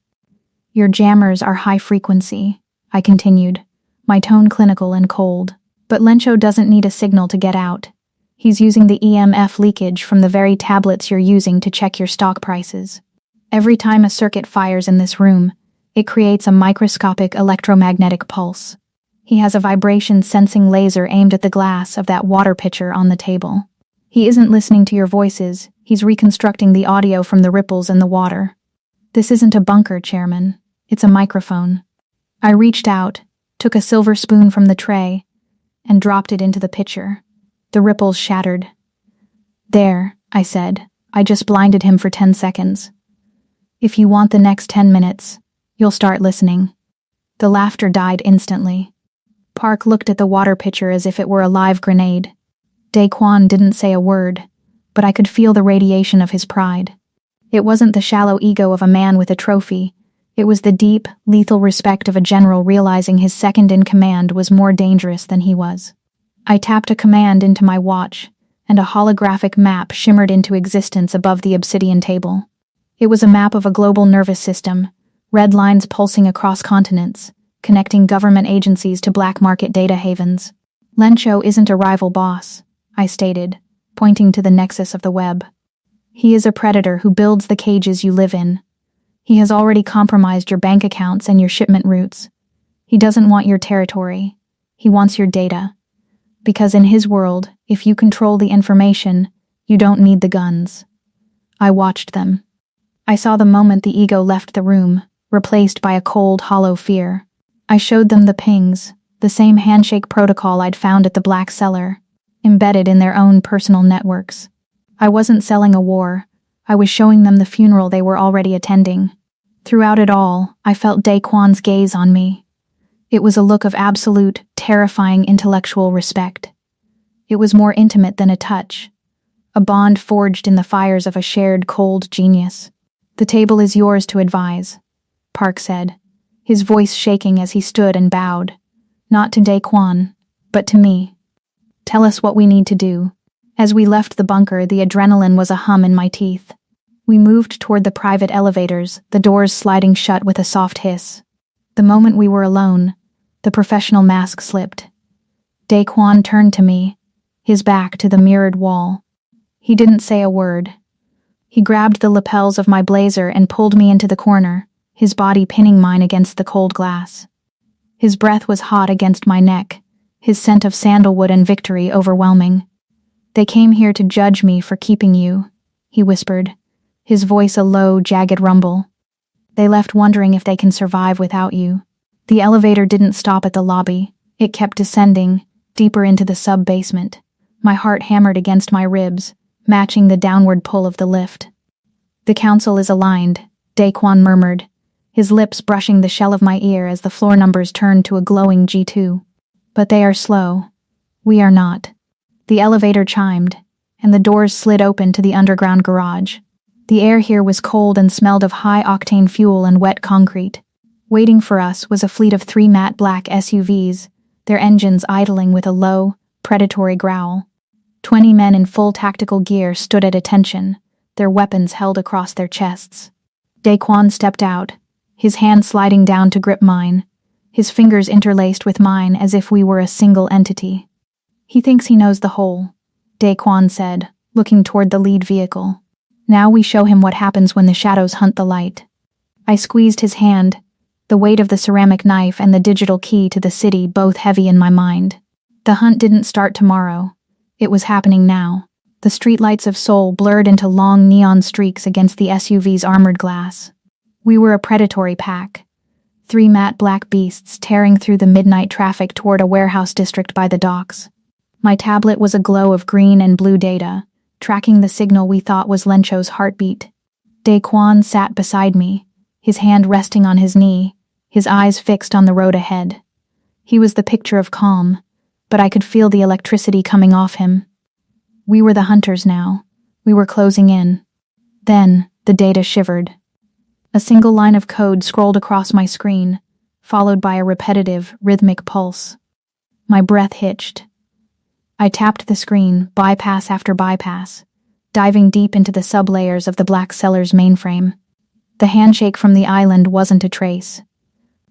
Your jammers are high frequency," I continued, my tone clinical and cold. "But Lencho doesn't need a signal to get out. He's using the EMF leakage from the very tablets you're using to check your stock prices. Every time a circuit fires in this room, it creates a microscopic electromagnetic pulse. He has a vibration-sensing laser aimed at the glass of that water pitcher on the table. He isn't listening to your voices, he's reconstructing the audio from the ripples in the water. This isn't a bunker, Chairman. It's a microphone." I reached out, took a silver spoon from the tray, and dropped it into the pitcher. The ripples shattered. "There," I said. I just blinded him for 10 seconds. "If you want the next 10 minutes, you'll start listening." The laughter died instantly. Park looked at the water pitcher as if it were a live grenade. Daquan didn't say a word, but I could feel the radiation of his pride. It wasn't the shallow ego of a man with a trophy. It was the deep, lethal respect of a general realizing his second-in-command was more dangerous than he was. I tapped a command into my watch, and a holographic map shimmered into existence above the obsidian table. It was a map of a global nervous system, red lines pulsing across continents, connecting government agencies to black market data havens. Lencho isn't a rival boss, I stated, pointing to the nexus of the web. He is a predator who builds the cages you live in. He has already compromised your bank accounts and your shipment routes. He doesn't want your territory. He wants your data. Because in his world, if you control the information, you don't need the guns. I watched them. I saw the moment the ego left the room, replaced by a cold, hollow fear. I showed them the pings, the same handshake protocol I'd found at the Black Cellar, embedded in their own personal networks. I wasn't selling a war. I was showing them the funeral they were already attending. Throughout it all, I felt Daquan's gaze on me. It was a look of absolute, terrifying intellectual respect. It was more intimate than a touch, a bond forged in the fires of a shared cold genius. "The table is yours to advise," Park said, his voice shaking as he stood and bowed. Not to Daquan, but to me. "Tell us what we need to do." As we left the bunker, the adrenaline was a hum in my teeth. We moved toward the private elevators, the doors sliding shut with a soft hiss. The moment we were alone, the professional mask slipped. Daquan turned to me, his back to the mirrored wall. He didn't say a word. He grabbed the lapels of my blazer and pulled me into the corner, his body pinning mine against the cold glass. His breath was hot against my neck, his scent of sandalwood and victory overwhelming. "They came here to judge me for keeping you," he whispered, his voice a low, jagged rumble. "They left wondering if they can survive without you." The elevator didn't stop at the lobby. It kept descending, deeper into the sub-basement. My heart hammered against my ribs, matching the downward pull of the lift. "The council is aligned," Daquan murmured, his lips brushing the shell of my ear as the floor numbers turned to a glowing G2. "But they are slow. We are not." The elevator chimed, and the doors slid open to the underground garage. The air here was cold and smelled of high-octane fuel and wet concrete. Waiting for us was a fleet of 3 matte black SUVs, their engines idling with a low, predatory growl. 20 men in full tactical gear stood at attention, their weapons held across their chests. Daquan stepped out, his hand sliding down to grip mine, his fingers interlaced with mine as if we were a single entity. "He thinks he knows the whole," Daquan said, looking toward the lead vehicle. "Now we show him what happens when the shadows hunt the light." I squeezed his hand, the weight of the ceramic knife and the digital key to the city both heavy in my mind. The hunt didn't start tomorrow. It was happening now. The streetlights of Seoul blurred into long neon streaks against the SUV's armored glass. We were a predatory pack. 3 matte black beasts tearing through the midnight traffic toward a warehouse district by the docks. My tablet was a glow of green and blue data, tracking the signal we thought was Lencho's heartbeat. Daquan sat beside me, his hand resting on his knee, his eyes fixed on the road ahead. He was the picture of calm, but I could feel the electricity coming off him. We were the hunters now. We were closing in. Then, the data shivered. A single line of code scrolled across my screen, followed by a repetitive, rhythmic pulse. My breath hitched. I tapped the screen, bypass after bypass, diving deep into the sublayers of the Black Cellar's mainframe. The handshake from the island wasn't a trace.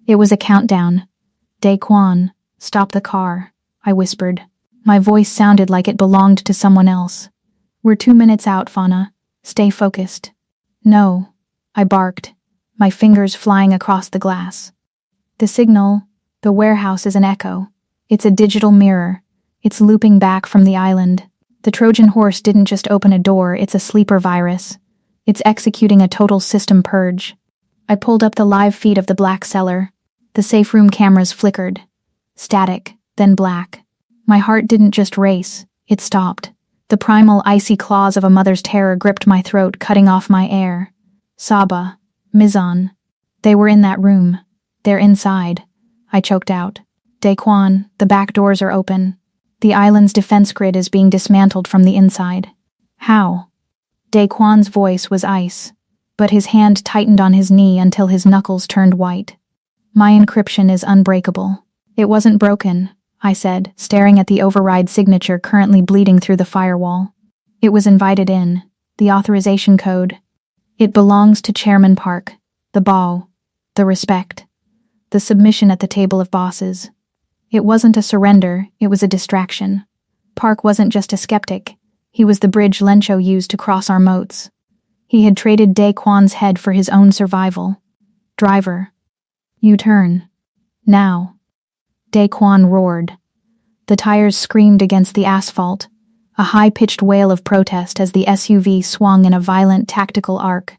It was a countdown. "Daquan, stop the car," I whispered. My voice sounded like it belonged to someone else. "We're 2 minutes out, Fauna. Stay focused." "No," I barked, my fingers flying across the glass. "The signal, the warehouse is an echo. It's a digital mirror. It's looping back from the island. The Trojan horse didn't just open a door, it's a sleeper virus. It's executing a total system purge." I pulled up the live feed of the Black Cellar. The safe room cameras flickered. Static, then black. My heart didn't just race, it stopped. The primal icy claws of a mother's terror gripped my throat, cutting off my air. Saba, Mizan. They were in that room. They're inside. I choked out. "Daquan, the back doors are open." The island's defense grid is being dismantled from the inside. How? Daquan's voice was ice, but his hand tightened on his knee until his knuckles turned white. My encryption is unbreakable. It wasn't broken, I said, staring at the override signature currently bleeding through the firewall. It was invited in, the authorization code. It belongs to Chairman Park, the bow, the respect, the submission at the table of bosses. It wasn't a surrender, it was a distraction. Park wasn't just a skeptic, he was the bridge Lencho used to cross our moats. He had traded Daquan's head for his own survival. Driver. U-turn. Now. Daquan roared. The tires screamed against the asphalt, a high-pitched wail of protest as the SUV swung in a violent tactical arc.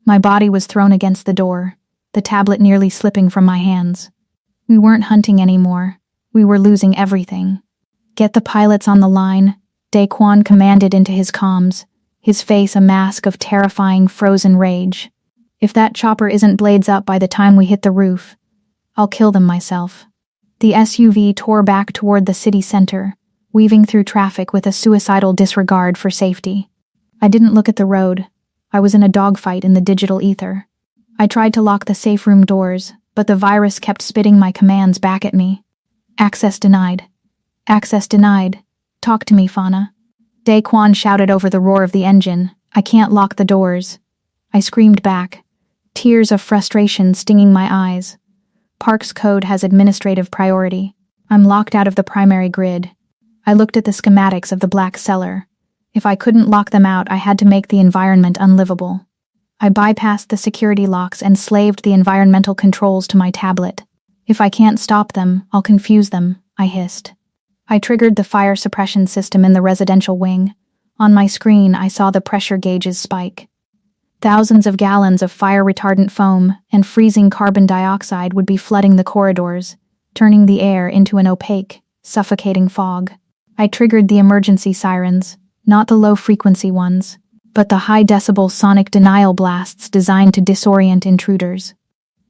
My body was thrown against the door, the tablet nearly slipping from my hands. We weren't hunting anymore. We were losing everything. Get the pilots on the line, Daquan commanded into his comms, his face a mask of terrifying frozen rage. If that chopper isn't blades up by the time we hit the roof, I'll kill them myself. The SUV tore back toward the city center, weaving through traffic with a suicidal disregard for safety. I didn't look at the road. I was in a dogfight in the digital ether. I tried to lock the safe room doors, but the virus kept spitting my commands back at me. Access denied. Access denied. Talk to me, Fauna. Daquan shouted over the roar of the engine. I can't lock the doors. I screamed back, tears of frustration stinging my eyes. Park's code has administrative priority. I'm locked out of the primary grid. I looked at the schematics of the black cellar. If I couldn't lock them out, I had to make the environment unlivable. I bypassed the security locks and slaved the environmental controls to my tablet. If I can't stop them, I'll confuse them, I hissed. I triggered the fire suppression system in the residential wing. On my screen, I saw the pressure gauges spike. Thousands of gallons of fire-retardant foam and freezing carbon dioxide would be flooding the corridors, turning the air into an opaque, suffocating fog. I triggered the emergency sirens, not the low-frequency ones, but the high-decibel sonic denial blasts designed to disorient intruders.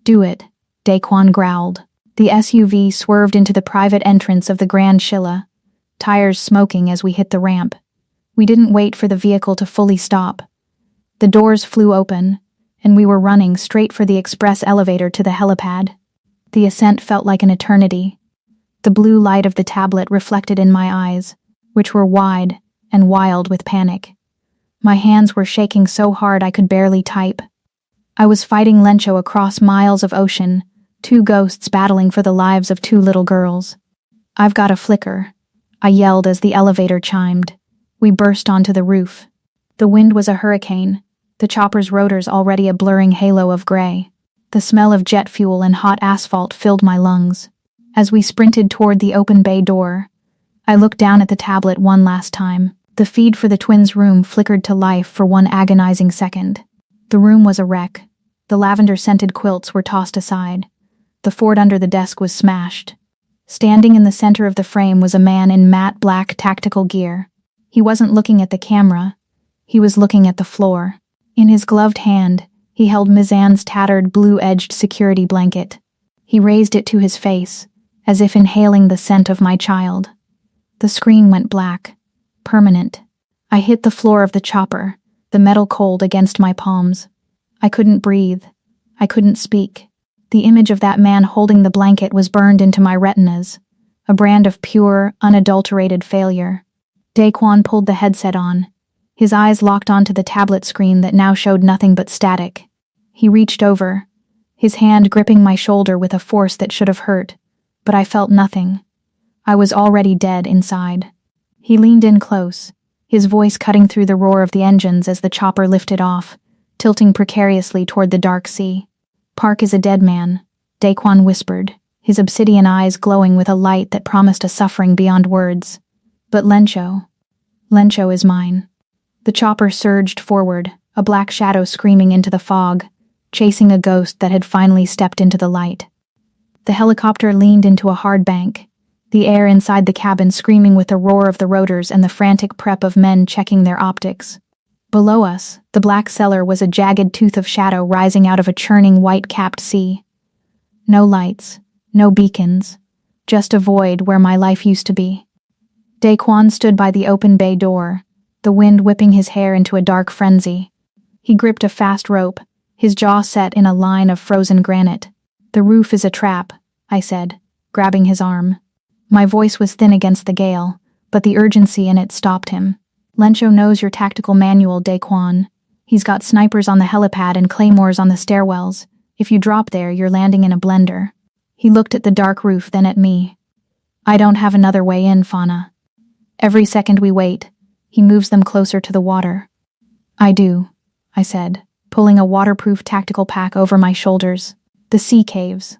Do it, Daquan growled. The SUV swerved into the private entrance of the Grand Shilla, tires smoking as we hit the ramp. We didn't wait for the vehicle to fully stop. The doors flew open, and we were running straight for the express elevator to the helipad. The ascent felt like an eternity. The blue light of the tablet reflected in my eyes, which were wide and wild with panic. My hands were shaking so hard I could barely type. I was fighting Lencho across miles of ocean, two ghosts battling for the lives of two little girls. I've got a flicker, I yelled as the elevator chimed. We burst onto the roof. The wind was a hurricane, the chopper's rotors already a blurring halo of gray. The smell of jet fuel and hot asphalt filled my lungs. As we sprinted toward the open bay door, I looked down at the tablet one last time. The feed for the twins' room flickered to life for one agonizing second. The room was a wreck. The lavender-scented quilts were tossed aside. The Ford under the desk was smashed. Standing in the center of the frame was a man in matte black tactical gear. He wasn't looking at the camera. He was looking at the floor. In his gloved hand, he held Mizan's tattered blue-edged security blanket. He raised it to his face, as if inhaling the scent of my child. The screen went black. Permanent. I hit the floor of the chopper, the metal cold against my palms. I couldn't breathe. I couldn't speak. The image of that man holding the blanket was burned into my retinas, a brand of pure, unadulterated failure. Daquan pulled the headset on. His eyes locked onto the tablet screen that now showed nothing but static. He reached over, his hand gripping my shoulder with a force that should have hurt, but I felt nothing. I was already dead inside. He leaned in close, his voice cutting through the roar of the engines as the chopper lifted off, tilting precariously toward the dark sea. Park is a dead man, Daquan whispered, his obsidian eyes glowing with a light that promised a suffering beyond words. But Lencho is mine. The chopper surged forward, a black shadow screaming into the fog, chasing a ghost that had finally stepped into the light. The helicopter leaned into a hard bank, the air inside the cabin screaming with the roar of the rotors and the frantic prep of men checking their optics. Below us, the black cellar was a jagged tooth of shadow rising out of a churning white-capped sea. No lights, no beacons, just a void where my life used to be. Daquan stood by the open bay door, the wind whipping his hair into a dark frenzy. He gripped a fast rope, his jaw set in a line of frozen granite. "The roof is a trap," I said, grabbing his arm. My voice was thin against the gale, but the urgency in it stopped him. "Lencho knows your tactical manual, Daquan. He's got snipers on the helipad and claymores on the stairwells. If you drop there, you're landing in a blender." He looked at the dark roof, then at me. "I don't have another way in, Fauna. Every second we wait, he moves them closer to the water." "I do," I said, pulling a waterproof tactical pack over my shoulders. "The sea caves.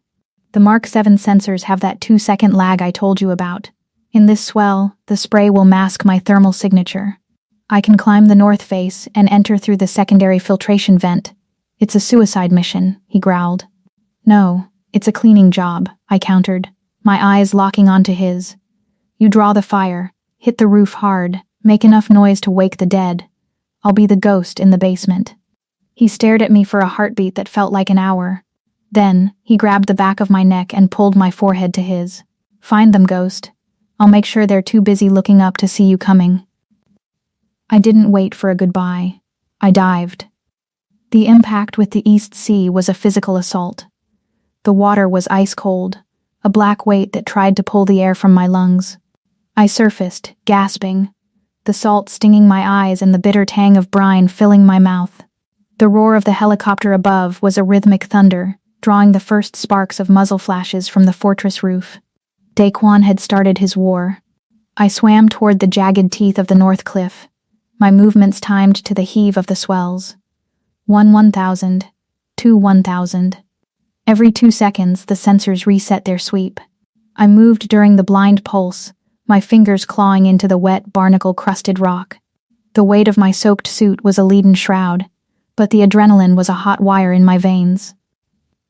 The Mark 7 sensors have that 2-second lag I told you about. In this swell, the spray will mask my thermal signature. I can climb the north face and enter through the secondary filtration vent. It's a suicide mission," he growled. "No, it's a cleaning job," I countered, my eyes locking onto his. "You draw the fire, hit the roof hard, make enough noise to wake the dead. I'll be the ghost in the basement." He stared at me for a heartbeat that felt like an hour. Then, he grabbed the back of my neck and pulled my forehead to his. "Find them, Ghost. I'll make sure they're too busy looking up to see you coming." I didn't wait for a goodbye. I dived. The impact with the East Sea was a physical assault. The water was ice cold, a black weight that tried to pull the air from my lungs. I surfaced, gasping, the salt stinging my eyes and the bitter tang of brine filling my mouth. The roar of the helicopter above was a rhythmic thunder, drawing the first sparks of muzzle flashes from the fortress roof. Daquan had started his war. I swam toward the jagged teeth of the north cliff, my movements timed to the heave of the swells. 1,000, 1,000. Every 2 seconds, the sensors reset their sweep. I moved during the blind pulse, my fingers clawing into the wet, barnacle-crusted rock. The weight of my soaked suit was a leaden shroud, but the adrenaline was a hot wire in my veins.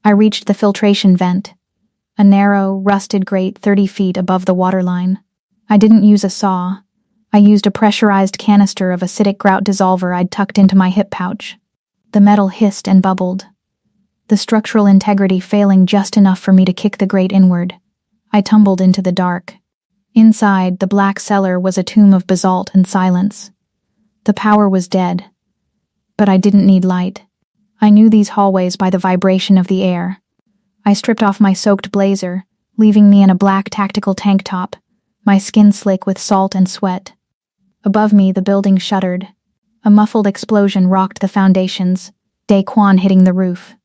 I reached the filtration vent, a narrow, rusted grate 30 feet above the waterline. I didn't use a saw. I used a pressurized canister of acidic grout dissolver I'd tucked into my hip pouch. The metal hissed and bubbled, the structural integrity failing just enough for me to kick the grate inward. I tumbled into the dark. Inside, the black cellar was a tomb of basalt and silence. The power was dead. But I didn't need light. I knew these hallways by the vibration of the air. I stripped off my soaked blazer, leaving me in a black tactical tank top, my skin slick with salt and sweat. Above me, the building shuddered. A muffled explosion rocked the foundations, Daquan hitting the roof.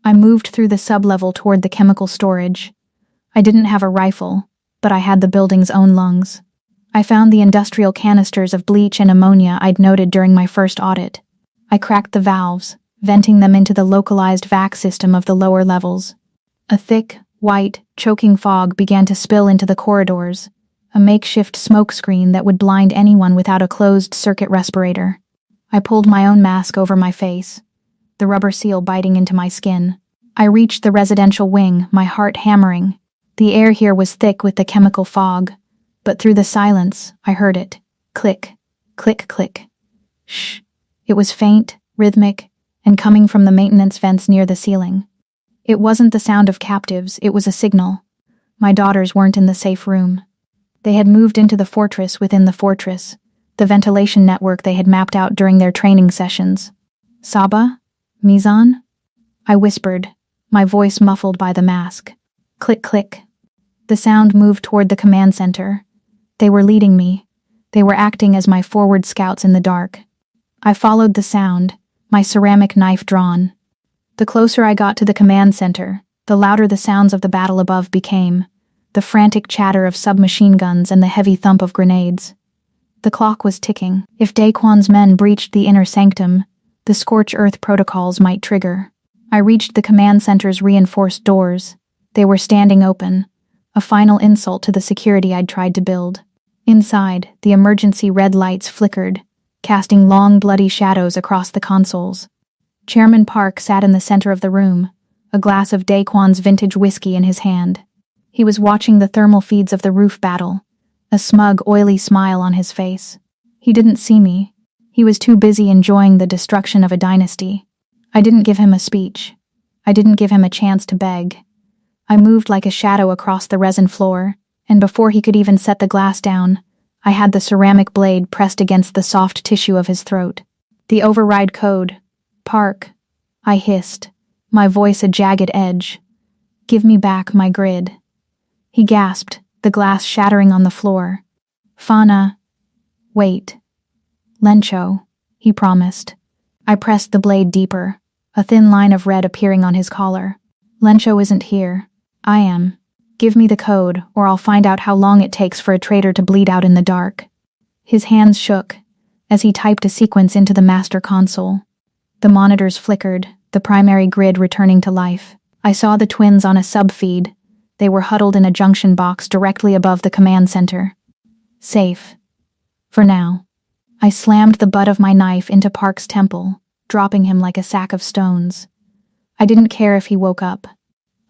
I moved through the sublevel toward the chemical storage. I didn't have a rifle, but I had the building's own lungs. I found the industrial canisters of bleach and ammonia I'd noted during my first audit. I cracked the valves, venting them into the localized vac system of the lower levels. A thick, white, choking fog began to spill into the corridors, a makeshift smoke screen that would blind anyone without a closed-circuit respirator. I pulled my own mask over my face, the rubber seal biting into my skin. I reached the residential wing, my heart hammering. The air here was thick with the chemical fog, but through the silence, I heard it. Click, click, click. Shh. It was faint, rhythmic, and coming from the maintenance vents near the ceiling. It wasn't the sound of captives, it was a signal. My daughters weren't in the safe room. They had moved into the fortress within the fortress, the ventilation network they had mapped out during their training sessions. "Saba? Mizan?" I whispered, my voice muffled by the mask. Click, click. The sound moved toward the command center. They were leading me. They were acting as my forward scouts in the dark. I followed the sound, my ceramic knife drawn. The closer I got to the command center, the louder the sounds of the battle above became, the frantic chatter of submachine guns and the heavy thump of grenades. The clock was ticking. If Daquan's men breached the inner sanctum, the scorch earth protocols might trigger. I reached the command center's reinforced doors. They were standing open, a final insult to the security I'd tried to build. Inside, the emergency red lights flickered, casting long, bloody shadows across the consoles. Chairman Park sat in the center of the room, a glass of Daquan's vintage whiskey in his hand. He was watching the thermal feeds of the roof battle, a smug, oily smile on his face. He didn't see me. He was too busy enjoying the destruction of a dynasty. I didn't give him a speech. I didn't give him a chance to beg. I moved like a shadow across the resin floor, and before he could even set the glass down, I had the ceramic blade pressed against the soft tissue of his throat. The override code. Park. I hissed, my voice a jagged edge. Give me back my grid. He gasped, the glass shattering on the floor. Fauna. Wait. Lencho, he promised. I pressed the blade deeper, a thin line of red appearing on his collar. Lencho isn't here. I am. Give me the code, or I'll find out how long it takes for a traitor to bleed out in the dark. His hands shook as he typed a sequence into the master console. The monitors flickered, the primary grid returning to life. I saw the twins on a sub-feed. They were huddled in a junction box directly above the command center. Safe. For now. I slammed the butt of my knife into Park's temple, dropping him like a sack of stones. I didn't care if he woke up.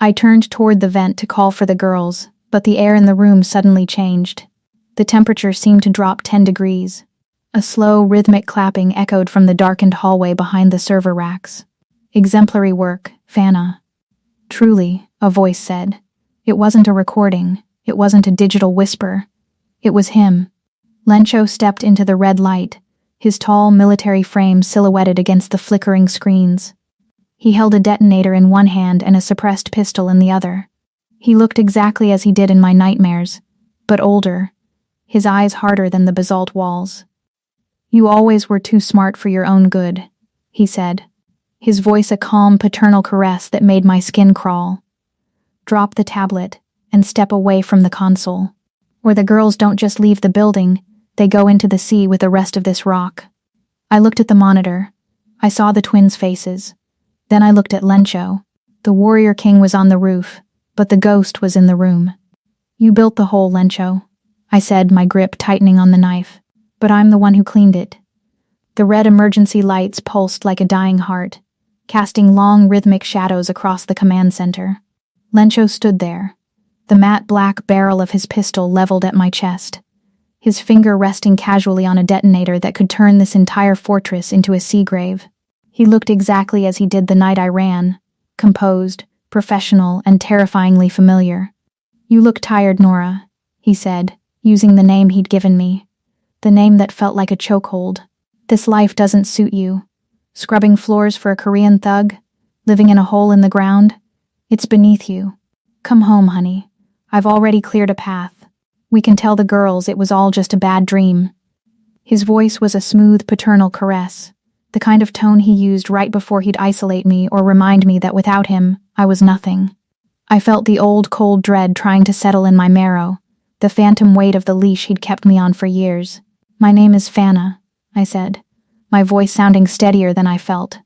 I turned toward the vent to call for the girls, but the air in the room suddenly changed. The temperature seemed to drop 10 degrees. A slow, rhythmic clapping echoed from the darkened hallway behind the server racks. Exemplary work, Fana. Truly, a voice said. It wasn't a recording. It wasn't a digital whisper. It was him. Lencho stepped into the red light, his tall military frame silhouetted against the flickering screens. He held a detonator in one hand and a suppressed pistol in the other. He looked exactly as he did in my nightmares, but older, his eyes harder than the basalt walls. You always were too smart for your own good, he said, his voice a calm paternal caress that made my skin crawl. Drop the tablet and step away from the console, or the girls don't just leave the building, they go into the sea with the rest of this rock. I looked at the monitor. I saw the twins' faces. Then I looked at Lencho. The warrior king was on the roof, but the ghost was in the room. You built the hole, Lencho, I said, my grip tightening on the knife. But I'm the one who cleaned it. The red emergency lights pulsed like a dying heart, casting long rhythmic shadows across the command center. Lencho stood there, the matte black barrel of his pistol leveled at my chest, his finger resting casually on a detonator that could turn this entire fortress into a sea grave. He looked exactly as he did the night I ran, composed, professional, and terrifyingly familiar. You look tired, Nora, he said, using the name he'd given me. The name that felt like a chokehold. This life doesn't suit you. Scrubbing floors for a Korean thug, living in a hole in the ground. It's beneath you. Come home, honey. I've already cleared a path. We can tell the girls it was all just a bad dream. His voice was a smooth paternal caress, the kind of tone he used right before he'd isolate me or remind me that without him, I was nothing. I felt the old cold dread trying to settle in my marrow, the phantom weight of the leash he'd kept me on for years. My name is Fana, I said, my voice sounding steadier than I felt.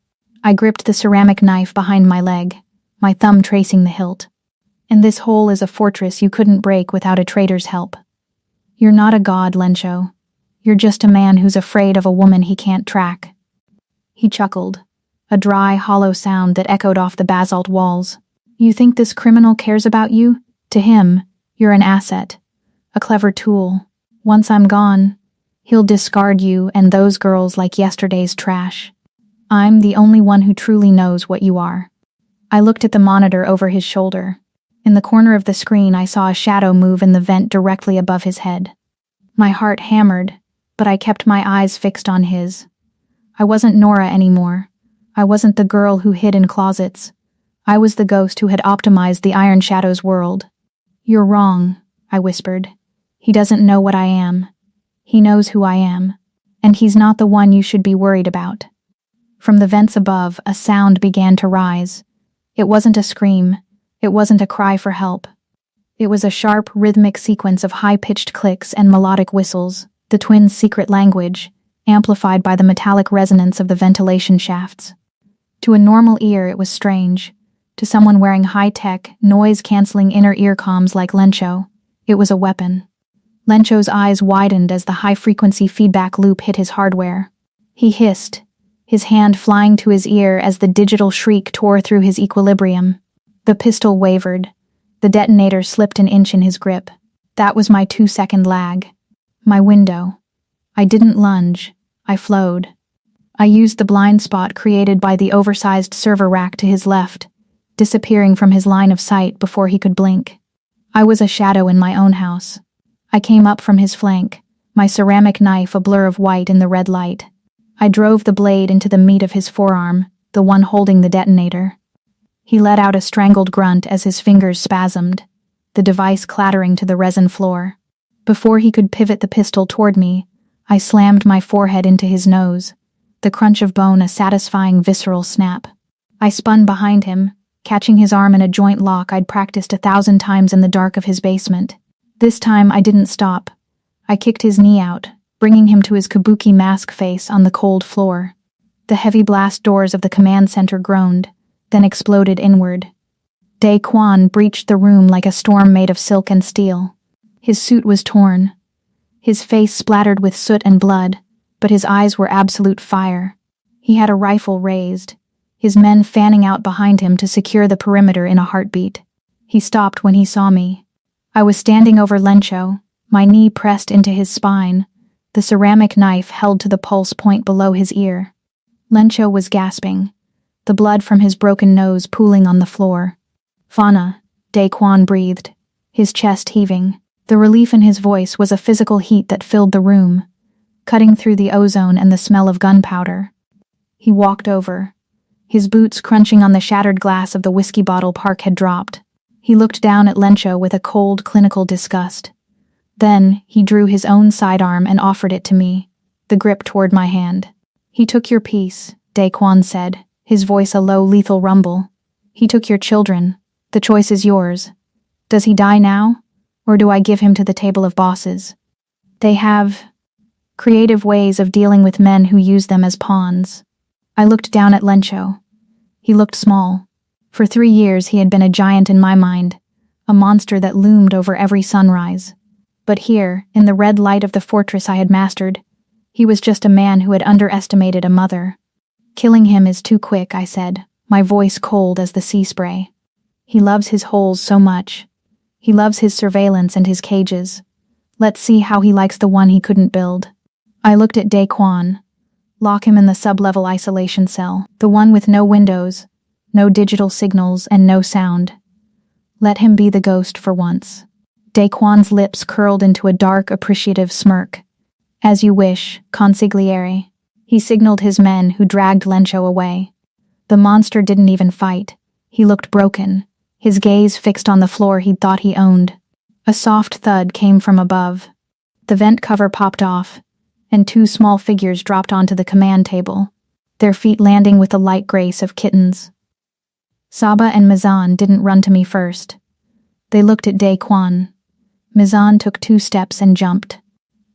I gripped the ceramic knife behind my leg, my thumb tracing the hilt. And this hole is a fortress you couldn't break without a traitor's help. You're not a god, Lencho. You're just a man who's afraid of a woman he can't track. He chuckled, a dry, hollow sound that echoed off the basalt walls. You think this criminal cares about you? To him, you're an asset, a clever tool. Once I'm gone, he'll discard you and those girls like yesterday's trash. I'm the only one who truly knows what you are. I looked at the monitor over his shoulder. In the corner of the screen, I saw a shadow move in the vent directly above his head. My heart hammered, but I kept my eyes fixed on his. I wasn't Nora anymore. I wasn't the girl who hid in closets. I was the ghost who had optimized the Iron Shadow's world. You're wrong, I whispered. He doesn't know what I am. He knows who I am, and he's not the one you should be worried about. From the vents above, a sound began to rise. It wasn't a scream. It wasn't a cry for help. It was a sharp, rhythmic sequence of high-pitched clicks and melodic whistles, the twins' secret language, amplified by the metallic resonance of the ventilation shafts. To a normal ear, it was strange. To someone wearing high-tech, noise-canceling inner ear comms like Lencho, it was a weapon. Lencho's eyes widened as the high-frequency feedback loop hit his hardware. He hissed, his hand flying to his ear as the digital shriek tore through his equilibrium. The pistol wavered. The detonator slipped an inch in his grip. That was my 2-second lag. My window. I didn't lunge. I flowed. I used the blind spot created by the oversized server rack to his left, disappearing from his line of sight before he could blink. I was a shadow in my own house. I came up from his flank, my ceramic knife a blur of white in the red light. I drove the blade into the meat of his forearm, the one holding the detonator. He let out a strangled grunt as his fingers spasmed, the device clattering to the resin floor. Before he could pivot the pistol toward me, I slammed my forehead into his nose, the crunch of bone a satisfying visceral snap. I spun behind him, catching his arm in a joint lock I'd practiced 1,000 times in the dark of his basement. This time I didn't stop. I kicked his knee out, bringing him to his kabuki mask face on the cold floor. The heavy blast doors of the command center groaned, then exploded inward. Daquan breached the room like a storm made of silk and steel. His suit was torn, his face splattered with soot and blood, but his eyes were absolute fire. He had a rifle raised, his men fanning out behind him to secure the perimeter in a heartbeat. He stopped when he saw me. I was standing over Lencho, my knee pressed into his spine, the ceramic knife held to the pulse point below his ear. Lencho was gasping, the blood from his broken nose pooling on the floor. "Fauna," Daquan breathed, his chest heaving. The relief in his voice was a physical heat that filled the room, cutting through the ozone and the smell of gunpowder. He walked over, his boots crunching on the shattered glass of the whiskey bottle Park had dropped. He looked down at Lencho with a cold, clinical disgust. Then, he drew his own sidearm and offered it to me, the grip toward my hand. "He took your piece," Daquan said, his voice a low, lethal rumble. "He took your children. The choice is yours. Does he die now, or do I give him to the table of bosses? They have creative ways of dealing with men who use them as pawns." I looked down at Lencho. He looked small. For 3 years he had been a giant in my mind, a monster that loomed over every sunrise. But here, in the red light of the fortress I had mastered, he was just a man who had underestimated a mother. "Killing him is too quick," I said, my voice cold as the sea spray. "He loves his holes so much. He loves his surveillance and his cages. Let's see how he likes the one he couldn't build." I looked at Daquan. Lock him in the sub-level isolation cell, the one with no windows, no digital signals, and no sound. Let him be the ghost for once. Daquan's lips curled into a dark, appreciative smirk. "As you wish, consigliere." He signaled his men, who dragged Lencho away. The monster didn't even fight. He looked broken, his gaze fixed on the floor he'd thought he owned. A soft thud came from above. The vent cover popped off, and 2 small figures dropped onto the command table, their feet landing with the light grace of kittens. Saba and Mizan didn't run to me first. They looked at Daquan. Mizan took 2 steps and jumped.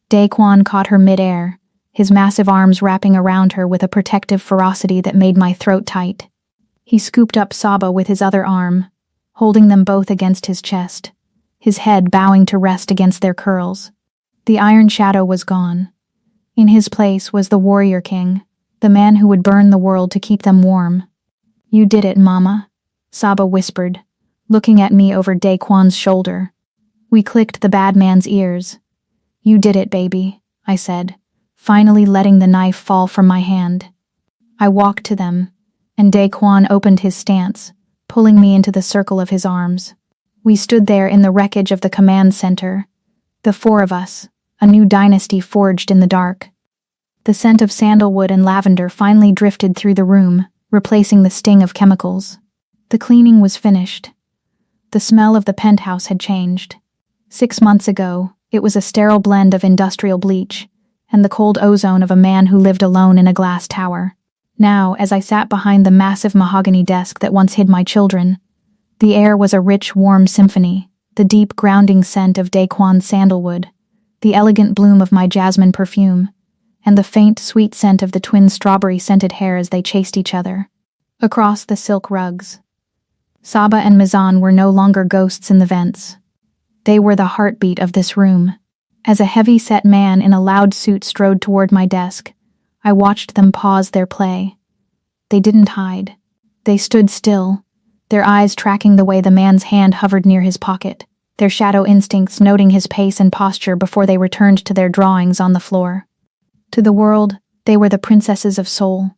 Daquan caught her midair, his massive arms wrapping around her with a protective ferocity that made my throat tight. He scooped up Saba with his other arm, holding them both against his chest, his head bowing to rest against their curls. The iron shadow was gone. In his place was the warrior king, the man who would burn the world to keep them warm. "You did it, Mama," Saba whispered, looking at me over Daquan's shoulder. We clicked the bad man's ears. "You did it, baby," I said, finally letting the knife fall from my hand. I walked to them, and Daquan opened his stance, pulling me into the circle of his arms. We stood there in the wreckage of the command center, the 4 of us, a new dynasty forged in the dark. The scent of sandalwood and lavender finally drifted through the room, replacing the sting of chemicals. The cleaning was finished. The smell of the penthouse had changed. 6 months ago, it was a sterile blend of industrial bleach and the cold ozone of a man who lived alone in a glass tower. Now, as I sat behind the massive mahogany desk that once hid my children, the air was a rich, warm symphony, the deep, grounding scent of Daquan's sandalwood, the elegant bloom of my jasmine perfume, and the faint, sweet scent of the twins' strawberry-scented hair as they chased each other. Across the silk rugs, Saba and Mizan were no longer ghosts in the vents. They were the heartbeat of this room. As a heavy-set man in a loud suit strode toward my desk, I watched them pause their play. They didn't hide. They stood still, their eyes tracking the way the man's hand hovered near his pocket, their shadow instincts noting his pace and posture before they returned to their drawings on the floor. To the world, they were the princesses of soul.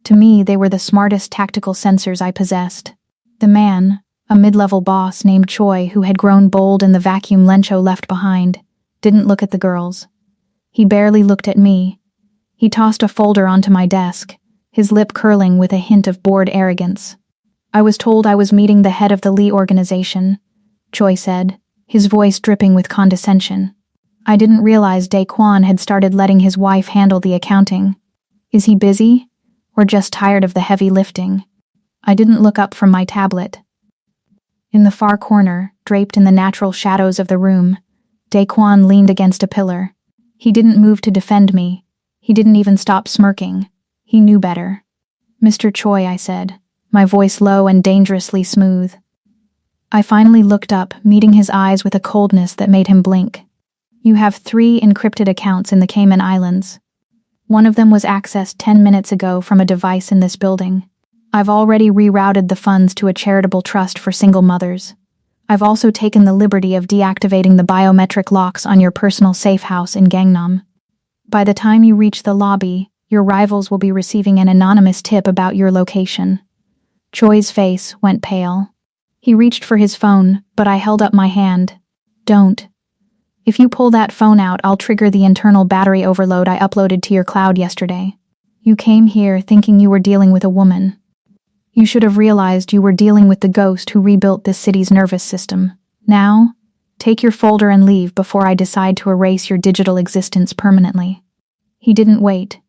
To me, they were the smartest tactical sensors I possessed. The man, a mid-level boss named Choi who had grown bold in the vacuum Lencho left behind, didn't look at the girls. He barely looked at me. He tossed a folder onto my desk, his lip curling with a hint of bored arrogance. I was told I was meeting the head of the Lee organization, Choi said, his voice dripping with condescension. I didn't realize Daquan had started letting his wife handle the accounting. Is he busy? Or just tired of the heavy lifting? I didn't look up from my tablet. In the far corner, draped in the natural shadows of the room, Daquan leaned against a pillar. He didn't move to defend me. He didn't even stop smirking. He knew better. Mr. Choi, I said, my voice low and dangerously smooth. I finally looked up, meeting his eyes with a coldness that made him blink. You have 3 encrypted accounts in the Cayman Islands. One of them was accessed 10 minutes ago from a device in this building. I've already rerouted the funds to a charitable trust for single mothers. I've also taken the liberty of deactivating the biometric locks on your personal safe house in Gangnam. By the time you reach the lobby, your rivals will be receiving an anonymous tip about your location. Choi's face went pale. He reached for his phone, but I held up my hand. Don't. If you pull that phone out, I'll trigger the internal battery overload I uploaded to your cloud yesterday. You came here thinking you were dealing with a woman. You should have realized you were dealing with the ghost who rebuilt this city's nervous system. Now, take your folder and leave before I decide to erase your digital existence permanently. He didn't wait.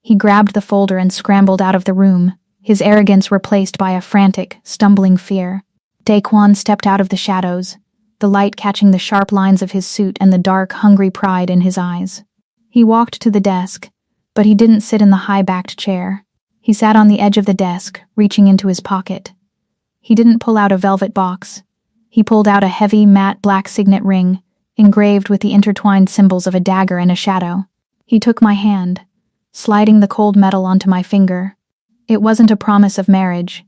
He grabbed the folder and scrambled out of the room, his arrogance replaced by a frantic, stumbling fear. Daquan stepped out of the shadows, the light catching the sharp lines of his suit and the dark, hungry pride in his eyes. He walked to the desk, but he didn't sit in the high-backed chair. He sat on the edge of the desk, reaching into his pocket. He didn't pull out a velvet box. He pulled out a heavy, matte black signet ring, engraved with the intertwined symbols of a dagger and a shadow. He took my hand, sliding the cold metal onto my finger. It wasn't a promise of marriage.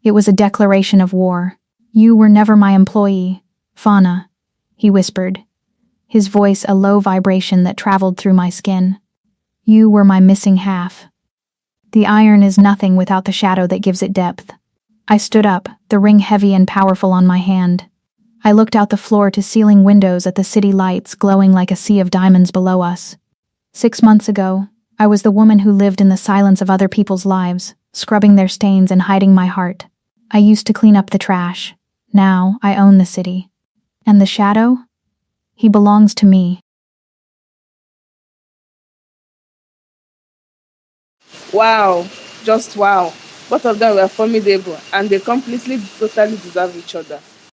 It was a declaration of war. You were never my employee, Fauna, he whispered, his voice a low vibration that traveled through my skin. You were my missing half. The iron is nothing without the shadow that gives it depth. I stood up, the ring heavy and powerful on my hand. I looked out the floor to ceiling windows at the city lights glowing like a sea of diamonds below us. 6 months ago, I was the woman who lived in the silence of other people's lives, scrubbing their stains and hiding my heart. I used to clean up the trash. Now I own the city. And the shadow? He belongs to me. Wow, just wow. Both of them were formidable and they completely, totally deserve each other.